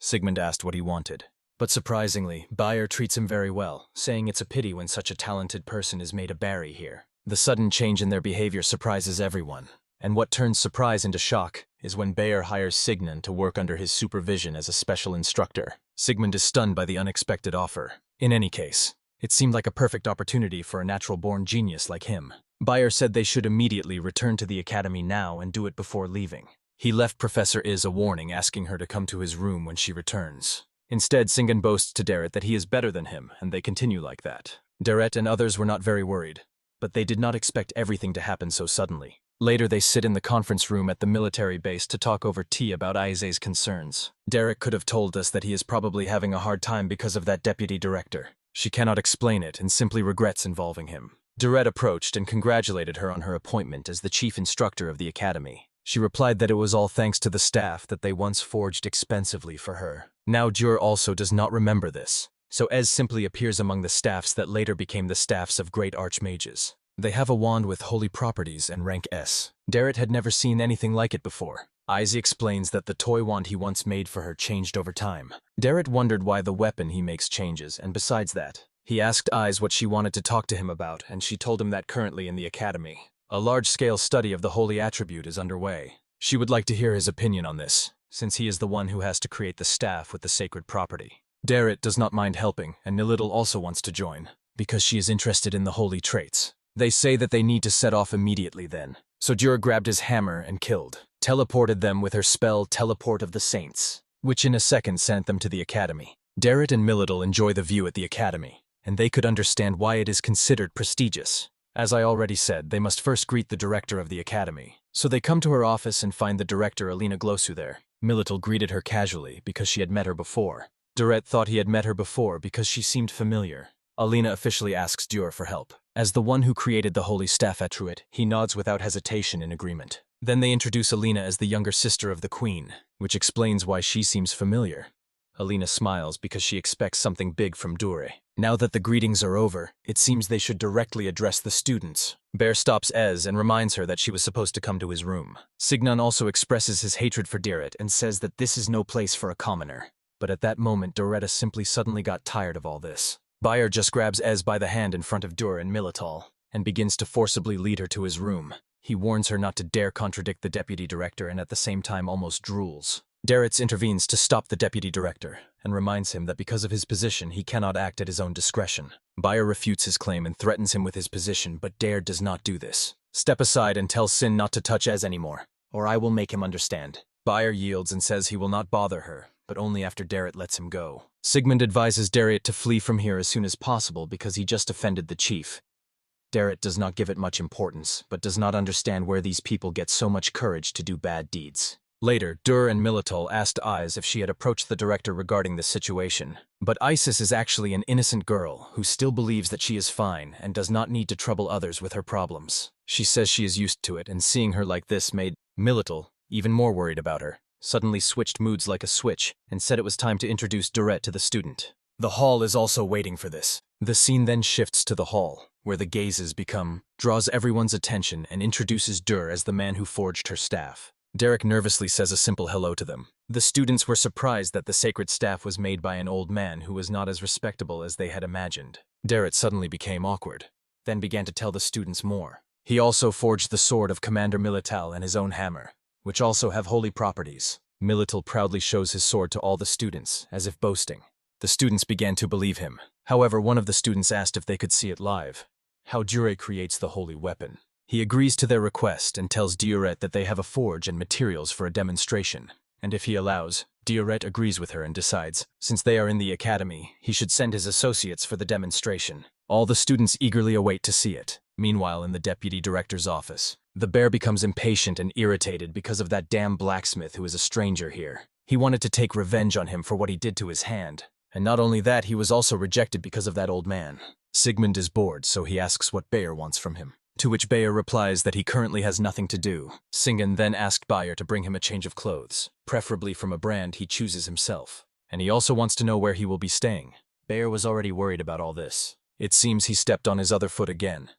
Sigmund asked what he wanted. But surprisingly, Bayer treats him very well, saying it's a pity when such a talented person is made a Barry here. The sudden change in their behavior surprises everyone. And what turns surprise into shock is when Bayer hires Sigmund to work under his supervision as a special instructor. Sigmund is stunned by the unexpected offer. In any case, it seemed like a perfect opportunity for a natural-born genius like him. Bayer said they should immediately return to the academy now and do it before leaving. He left Professor Iz a warning asking her to come to his room when she returns. Instead, Singan boasts to Duret that he is better than him, and they continue like that. Duret and others were not very worried, but they did not expect everything to happen so suddenly. Later, they sit in the conference room at the military base to talk over tea about Aize's concerns. Derek could have told us that he is probably having a hard time because of that deputy director. She cannot explain it and simply regrets involving him. Duret approached and congratulated her on her appointment as the chief instructor of the academy. She replied that it was all thanks to the staff that they once forged expensively for her. Now Dur also does not remember this, so Ez simply appears among the staffs that later became the staffs of great archmages. They have a wand with holy properties and rank S. Duret had never seen anything like it before. Aize explains that the toy wand he once made for her changed over time. Duret wondered why the weapon he makes changes, and besides that, he asked Aize what she wanted to talk to him about, and she told him that currently in the academy, a large-scale study of the holy attribute is underway. She would like to hear his opinion on this, since he is the one who has to create the staff with the sacred property. Duret does not mind helping, and Nilittle also wants to join, because she is interested in the holy traits. They say that they need to set off immediately then. So Dur grabbed his hammer and teleported them with her spell Teleport of the Saints, which in a second sent them to the academy. Duret and Milittle enjoy the view at the academy, and they could understand why it is considered prestigious. As I already said, they must first greet the director of the academy. So they come to her office and find the director Alina Glosu there. Milittle greeted her casually because she had met her before. Duret thought he had met her before because she seemed familiar. Alina officially asks Dur for help. As the one who created the holy staff Etruit, he nods without hesitation in agreement. Then they introduce Alina as the younger sister of the queen, which explains why she seems familiar. Alina smiles because she expects something big from Dur. Now that the greetings are over, it seems they should directly address the students. Bear stops Ez and reminds her that she was supposed to come to his room. Singan also expresses his hatred for Diret and says that this is no place for a commoner. But at that moment, Doretta simply suddenly got tired of all this. Bayer just grabs Ez by the hand in front of Dur and Milal and begins to forcibly lead her to his room. He warns her not to dare contradict the deputy director and at the same time almost drools. Diret intervenes to stop the deputy director and reminds him that because of his position he cannot act at his own discretion. Bayer refutes his claim and threatens him with his position, but Dare does not do this. Step aside and tell Sin not to touch Ez anymore, or I will make him understand. Bayer yields and says he will not bother her, but only after Deret lets him go. Sigmund advises Deret to flee from here as soon as possible because he just offended the chief. Deret does not give it much importance, but does not understand where these people get so much courage to do bad deeds. Later, Dur and Milal asked Isis if she had approached the director regarding this situation. But Isis is actually an innocent girl who still believes that she is fine and does not need to trouble others with her problems. She says she is used to it, and seeing her like this made Milal even more worried about her. Suddenly switched moods like a switch and said it was time to introduce Duret to the student. The hall is also waiting for this. The scene then shifts to the hall, where the gazes draws everyone's attention and introduces Dur as the man who forged her staff. Derek nervously says a simple hello to them. The students were surprised that the sacred staff was made by an old man who was not as respectable as they had imagined. Deret suddenly became awkward, then began to tell the students more. He also forged the sword of Commander Milal and his own hammer, which also have holy properties. Milal proudly shows his sword to all the students, as if boasting. The students began to believe him. However, one of the students asked if they could see it live, how Jure creates the holy weapon. He agrees to their request and tells Dioret that they have a forge and materials for a demonstration. And if he allows, Dioret agrees with her and decides, since they are in the academy, he should send his associates for the demonstration. All the students eagerly await to see it. Meanwhile, in the deputy director's office, the bear becomes impatient and irritated because of that damn blacksmith who is a stranger here. He wanted to take revenge on him for what he did to his hand. And not only that, he was also rejected because of that old man. Sigmund is bored, so he asks what Bayer wants from him. To which Bayer replies that he currently has nothing to do. Singan then asked Bayer to bring him a change of clothes, preferably from a brand he chooses himself. And he also wants to know where he will be staying. Bayer was already worried about all this. It seems he stepped on his other foot again.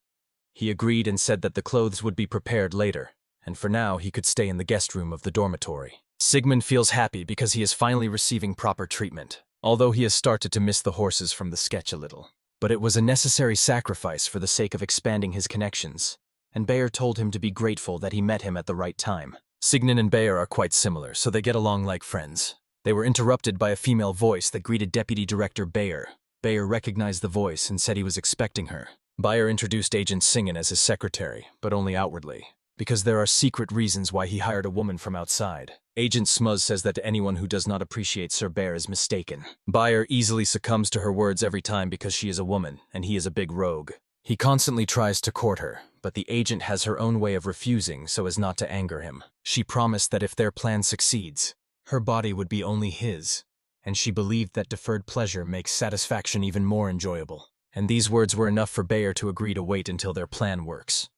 He agreed and said that the clothes would be prepared later, and for now he could stay in the guest room of the dormitory. Sigmund feels happy because he is finally receiving proper treatment, although he has started to miss the horses from the sketch a little. But it was a necessary sacrifice for the sake of expanding his connections, and Bayer told him to be grateful that he met him at the right time. Signan and Bayer are quite similar, so they get along like friends. They were interrupted by a female voice that greeted Deputy Director Bayer. Bayer recognized the voice and said he was expecting her. Bayer introduced Agent Singan as his secretary, but only outwardly, because there are secret reasons why he hired a woman from outside. Agent Smuz says that anyone who does not appreciate Sir Bayer is mistaken. Bayer easily succumbs to her words every time because she is a woman, and he is a big rogue. He constantly tries to court her, but the agent has her own way of refusing so as not to anger him. She promised that if their plan succeeds, her body would be only his, and she believed that deferred pleasure makes satisfaction even more enjoyable. And these words were enough for Bayer to agree to wait until their plan works.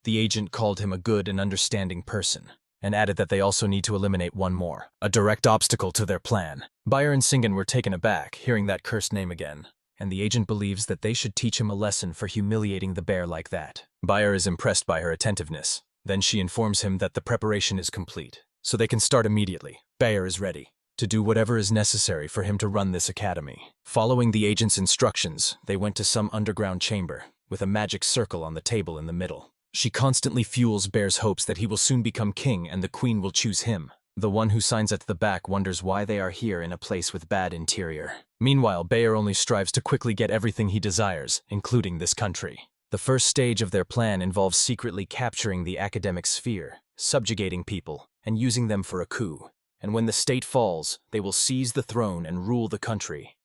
The agent called him a good and understanding person, and added that they also need to eliminate one more, a direct obstacle to their plan. Bayer and Singan were taken aback, hearing that cursed name again, and the agent believes that they should teach him a lesson for humiliating the bear like that. Bayer is impressed by her attentiveness. Then she informs him that the preparation is complete, so they can start immediately. Bayer is ready to do whatever is necessary for him to run this academy. Following the agent's instructions, they went to some underground chamber, with a magic circle on the table in the middle. She constantly fuels Bear's hopes that he will soon become king and the queen will choose him. The one who signs at the back wonders why they are here in a place with bad interior. Meanwhile, Bayer only strives to quickly get everything he desires, including this country. The first stage of their plan involves secretly capturing the academic sphere, subjugating people, and using them for a coup. And when the state falls, they will seize the throne and rule the country.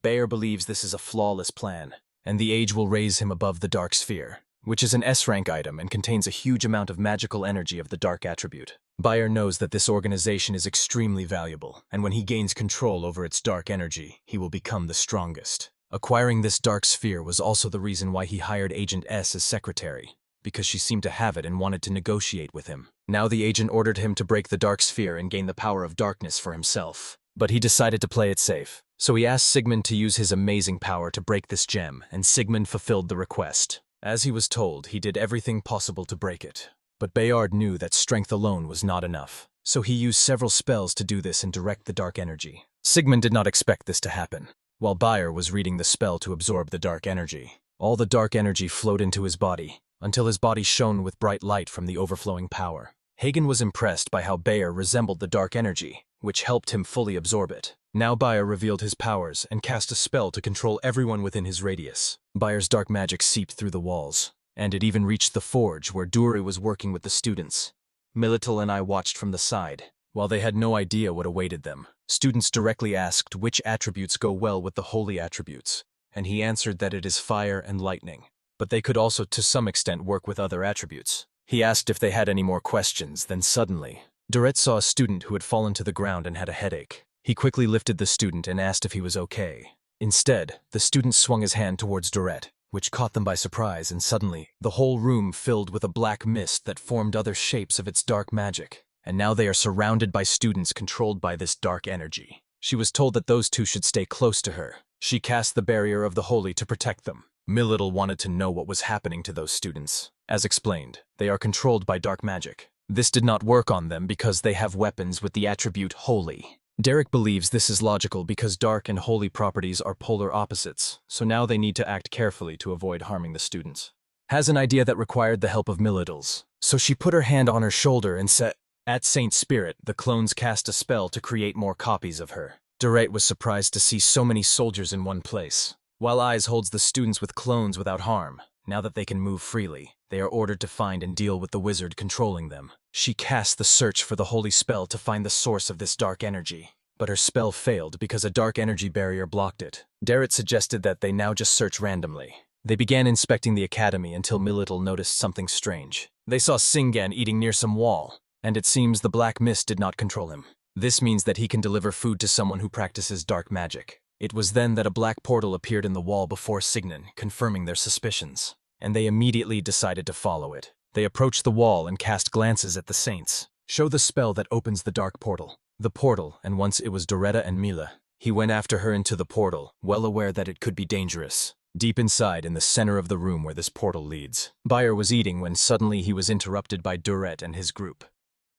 Bayer believes this is a flawless plan, and the age will raise him above the dark sphere, which is an S-rank item and contains a huge amount of magical energy of the dark attribute. Bayer knows that this organization is extremely valuable, and when he gains control over its dark energy, he will become the strongest. Acquiring this dark sphere was also the reason why he hired Agent S as secretary, because she seemed to have it and wanted to negotiate with him. Now the agent ordered him to break the dark sphere and gain the power of darkness for himself. But he decided to play it safe, So he asked Sigmund to use his amazing power to break this gem, and Sigmund fulfilled the request. As he was told, he did everything possible to break it. But Bayard knew that strength alone was not enough, so he used several spells to do this and direct the dark energy. Sigmund did not expect this to happen. While Bayer was reading the spell to absorb the dark energy, all the dark energy flowed into his body, until his body shone with bright light from the overflowing power. Hagen was impressed by how Bayer resembled the dark energy, which helped him fully absorb it. Now Bayer revealed his powers and cast a spell to control everyone within his radius. Bayer's dark magic seeped through the walls, and it even reached the forge where Duel was working with the students. Milal and I watched from the side. While they had no idea what awaited them, students directly asked which attributes go well with the holy attributes, and he answered that it is fire and lightning, but they could also to some extent work with other attributes. He asked if they had any more questions, then suddenly, Duret saw a student who had fallen to the ground and had a headache. He quickly lifted the student and asked if he was okay. Instead, the student swung his hand towards Duret, which caught them by surprise, and suddenly, the whole room filled with a black mist that formed other shapes of its dark magic. And now they are surrounded by students controlled by this dark energy. She was told that those two should stay close to her. She cast the barrier of the holy to protect them. Milal wanted to know what was happening to those students. As explained, they are controlled by dark magic. This did not work on them because they have weapons with the attribute holy. Derek believes this is logical because dark and holy properties are polar opposites, so now they need to act carefully to avoid harming the students. Has an idea that required the help of Milal's, so she put her hand on her shoulder and said, at Saint Spirit, the clones cast a spell to create more copies of her. Duret was surprised to see so many soldiers in one place. While Eyes holds the students with clones without harm, now that they can move freely, they are ordered to find and deal with the wizard controlling them. She cast the search for the holy spell to find the source of this dark energy, but her spell failed because a dark energy barrier blocked it. Derek suggested that they now just search randomly. They began inspecting the academy until Milal noticed something strange. They saw Singan eating near some wall, and it seems the black mist did not control him. This means that he can deliver food to someone who practices dark magic. It was then that a black portal appeared in the wall before Singan, confirming their suspicions, and they immediately decided to follow it. They approached the wall and cast glances at the saints. Show the spell that opens the dark portal. The portal, and once it was Doretta and Mila. He went after her into the portal, well aware that it could be dangerous. Deep inside, in the center of the room where this portal leads, Bayer was eating when suddenly he was interrupted by Duret and his group.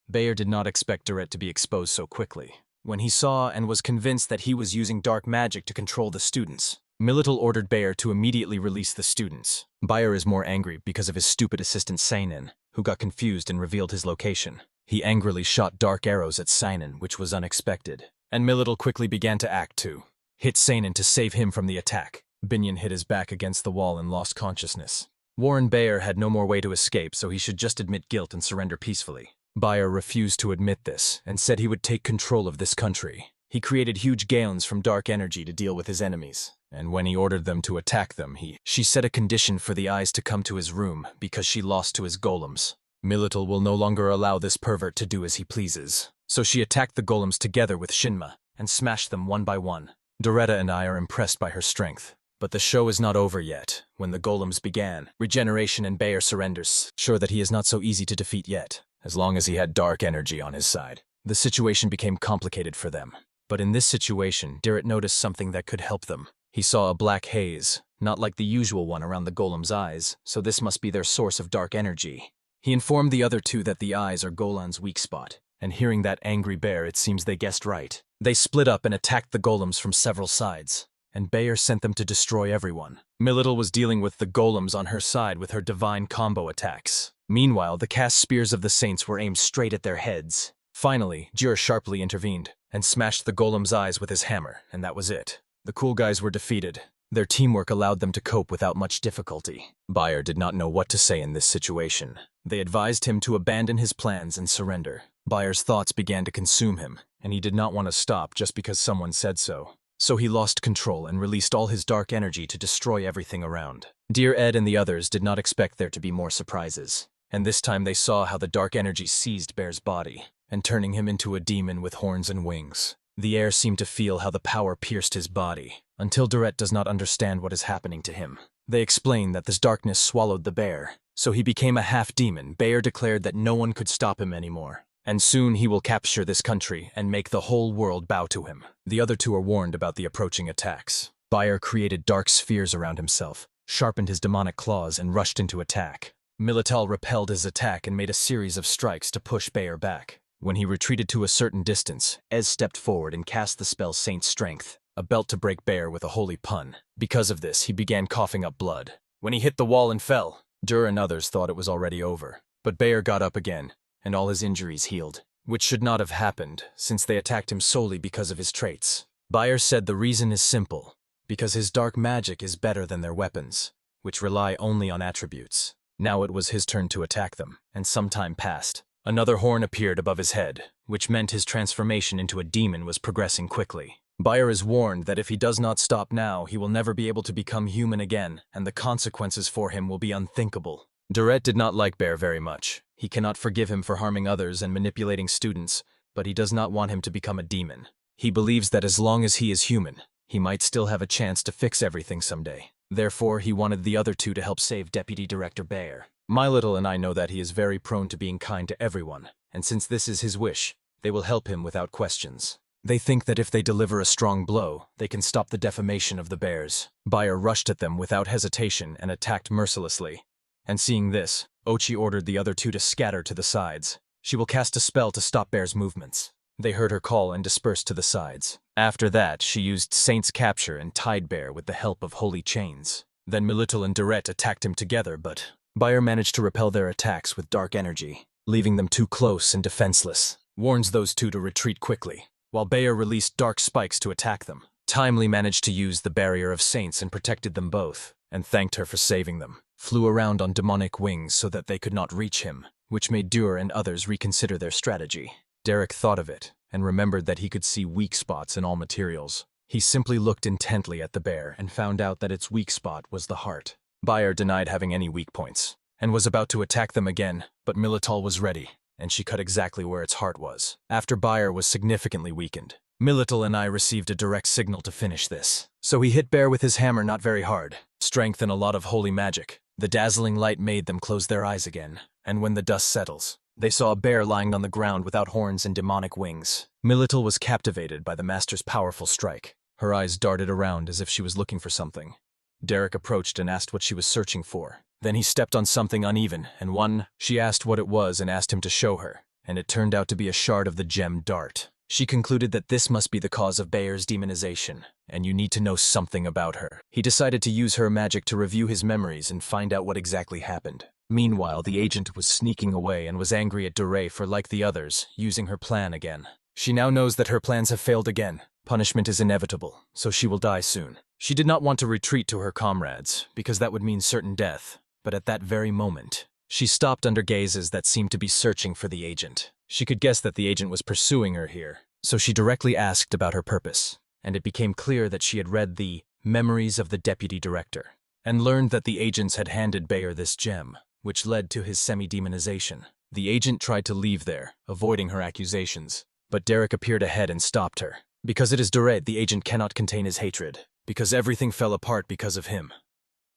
Bayer did not expect Duret to be exposed so quickly. When he saw and was convinced that he was using dark magic to control the students, Milal ordered Bayer to immediately release the students. Bayer is more angry because of his stupid assistant Seinen, who got confused and revealed his location. He angrily shot dark arrows at Seinen, which was unexpected, and Milal quickly began to act to hit Seinen to save him from the attack. Binyan hit his back against the wall and lost consciousness. Warren Bayer had no more way to escape, so he should just admit guilt and surrender peacefully. Bayer refused to admit this and said he would take control of this country. He created huge galeons from dark energy to deal with his enemies, and when he ordered them to attack them, she set a condition for the Eyes to come to his room because she lost to his golems. Milal will no longer allow this pervert to do as he pleases, so she attacked the golems together with Shinma and smashed them one by one. Doretta and I are impressed by her strength. But the show is not over yet. When the golems began, regeneration and Bayer surrenders, sure that he is not so easy to defeat yet, as long as he had dark energy on his side. The situation became complicated for them. But in this situation, Derek noticed something that could help them. He saw a black haze, not like the usual one around the golem's eyes, so this must be their source of dark energy. He informed the other two that the eyes are Golan's weak spot, and hearing that angry bear, it seems they guessed right. They split up and attacked the golems from several sides, and Bayer sent them to destroy everyone. Milal was dealing with the golems on her side with her divine combo attacks. Meanwhile, the cast spears of the saints were aimed straight at their heads. Finally, Jir sharply intervened and smashed the golem's eyes with his hammer, and that was it. The cool guys were defeated. Their teamwork allowed them to cope without much difficulty. Bayer did not know what to say in this situation. They advised him to abandon his plans and surrender. Bayer's thoughts began to consume him, and he did not want to stop just because someone said so. So he lost control and released all his dark energy to destroy everything around. Dear Ed and the others did not expect there to be more surprises, and this time they saw how the dark energy seized Bear's body, and turning him into a demon with horns and wings. The air seemed to feel how the power pierced his body, until Duret does not understand what is happening to him. They explain that this darkness swallowed the bear, so he became a half-demon. Bayer declared that no one could stop him anymore. and soon he will capture this country and make the whole world bow to him. The other two are warned about the approaching attacks. Bayer created dark spheres around himself, sharpened his demonic claws, and rushed into attack. Milal repelled his attack and made a series of strikes to push Bayer back. When he retreated to a certain distance, Ez stepped forward and cast the spell Saint's Strength, a belt to break Bayer with a holy pun. Because of this, he began coughing up blood. When he hit the wall and fell, Dur and others thought it was already over. But Bayer got up again, and all his injuries healed, which should not have happened, since they attacked him solely because of his traits. Bayer said the reason is simple, because his dark magic is better than their weapons, which rely only on attributes. Now it was his turn to attack them, and some time passed. Another horn appeared above his head, which meant his transformation into a demon was progressing quickly. Bayer is warned that if he does not stop now, he will never be able to become human again, and the consequences for him will be unthinkable. Duret did not like Bayer very much. He cannot forgive him for harming others and manipulating students, but he does not want him to become a demon. He believes that as long as he is human, he might still have a chance to fix everything someday. Therefore, he wanted the other two to help save Deputy Director Bayer. Milal and I know that he is very prone to being kind to everyone, and since this is his wish, they will help him without questions. They think that if they deliver a strong blow, they can stop the defamation of the bears. Bayer rushed at them without hesitation and attacked mercilessly. And seeing this, Ochi ordered the other two to scatter to the sides. She will cast a spell to stop Bear's movements. They heard her call and dispersed to the sides. After that, she used Saint's Capture and tied Bear with the help of holy chains. Then Milal and Duret attacked him together, but Bayer managed to repel their attacks with dark energy, leaving them too close and defenseless. Warns those two to retreat quickly, while Bayer released dark spikes to attack them. Timely managed to use the barrier of saints and protected them both, and thanked her for saving them. Flew around on demonic wings so that they could not reach him, which made Dur and others reconsider their strategy. Derek thought of it, and remembered that he could see weak spots in all materials. He simply looked intently at the bear and found out that its weak spot was the heart. Bayer denied having any weak points, and was about to attack them again, but Milal was ready, and she cut exactly where its heart was. After Bayer was significantly weakened, Milal and I received a direct signal to finish this. So he hit Bear with his hammer not very hard. Strength and a lot of holy magic. The dazzling light made them close their eyes again, and when the dust settles, they saw a bear lying on the ground without horns and demonic wings. Milal was captivated by the master's powerful strike. Her eyes darted around as if she was looking for something. Derek approached and asked what she was searching for. Then he stepped on something uneven, and she asked what it was and asked him to show her, and it turned out to be a shard of the gem dart. She concluded that this must be the cause of Bayer's demonization, and you need to know something about her. He decided to use her magic to review his memories and find out what exactly happened. Meanwhile, the agent was sneaking away and was angry at Duret for, like the others, using her plan again. She now knows that her plans have failed again. Punishment is inevitable, so she will die soon. She did not want to retreat to her comrades, because that would mean certain death, but at that very moment, she stopped under gazes that seemed to be searching for the agent. She could guess that the agent was pursuing her here, so she directly asked about her purpose, and it became clear that she had read the Memories of the Deputy Director, and learned that the agents had handed Bayer this gem, which led to his semi-demonization. The agent tried to leave there, avoiding her accusations, but Derek appeared ahead and stopped her. Because it is Duret, the agent cannot contain his hatred, because everything fell apart because of him.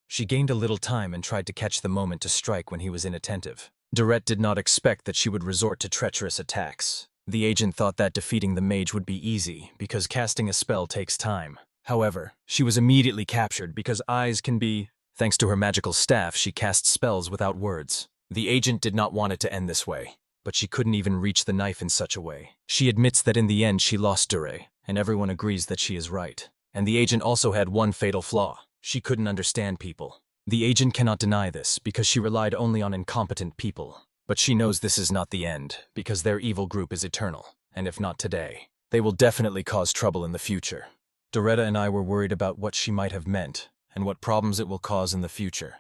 She gained a little time and tried to catch the moment to strike when he was inattentive. Duret did not expect that she would resort to treacherous attacks. The agent thought that defeating the mage would be easy, because casting a spell takes time. However, she was immediately captured because eyes can be... Thanks to her magical staff, she cast spells without words. The agent did not want it to end this way, but she couldn't even reach the knife in such a way. She admits that in the end she lost Duret, and everyone agrees that she is right. And the agent also had one fatal flaw. She couldn't understand people. The agent cannot deny this because she relied only on incompetent people. But she knows this is not the end, because their evil group is eternal, and if not today, they will definitely cause trouble in the future. Doretta and I were worried about what she might have meant, and what problems it will cause in the future.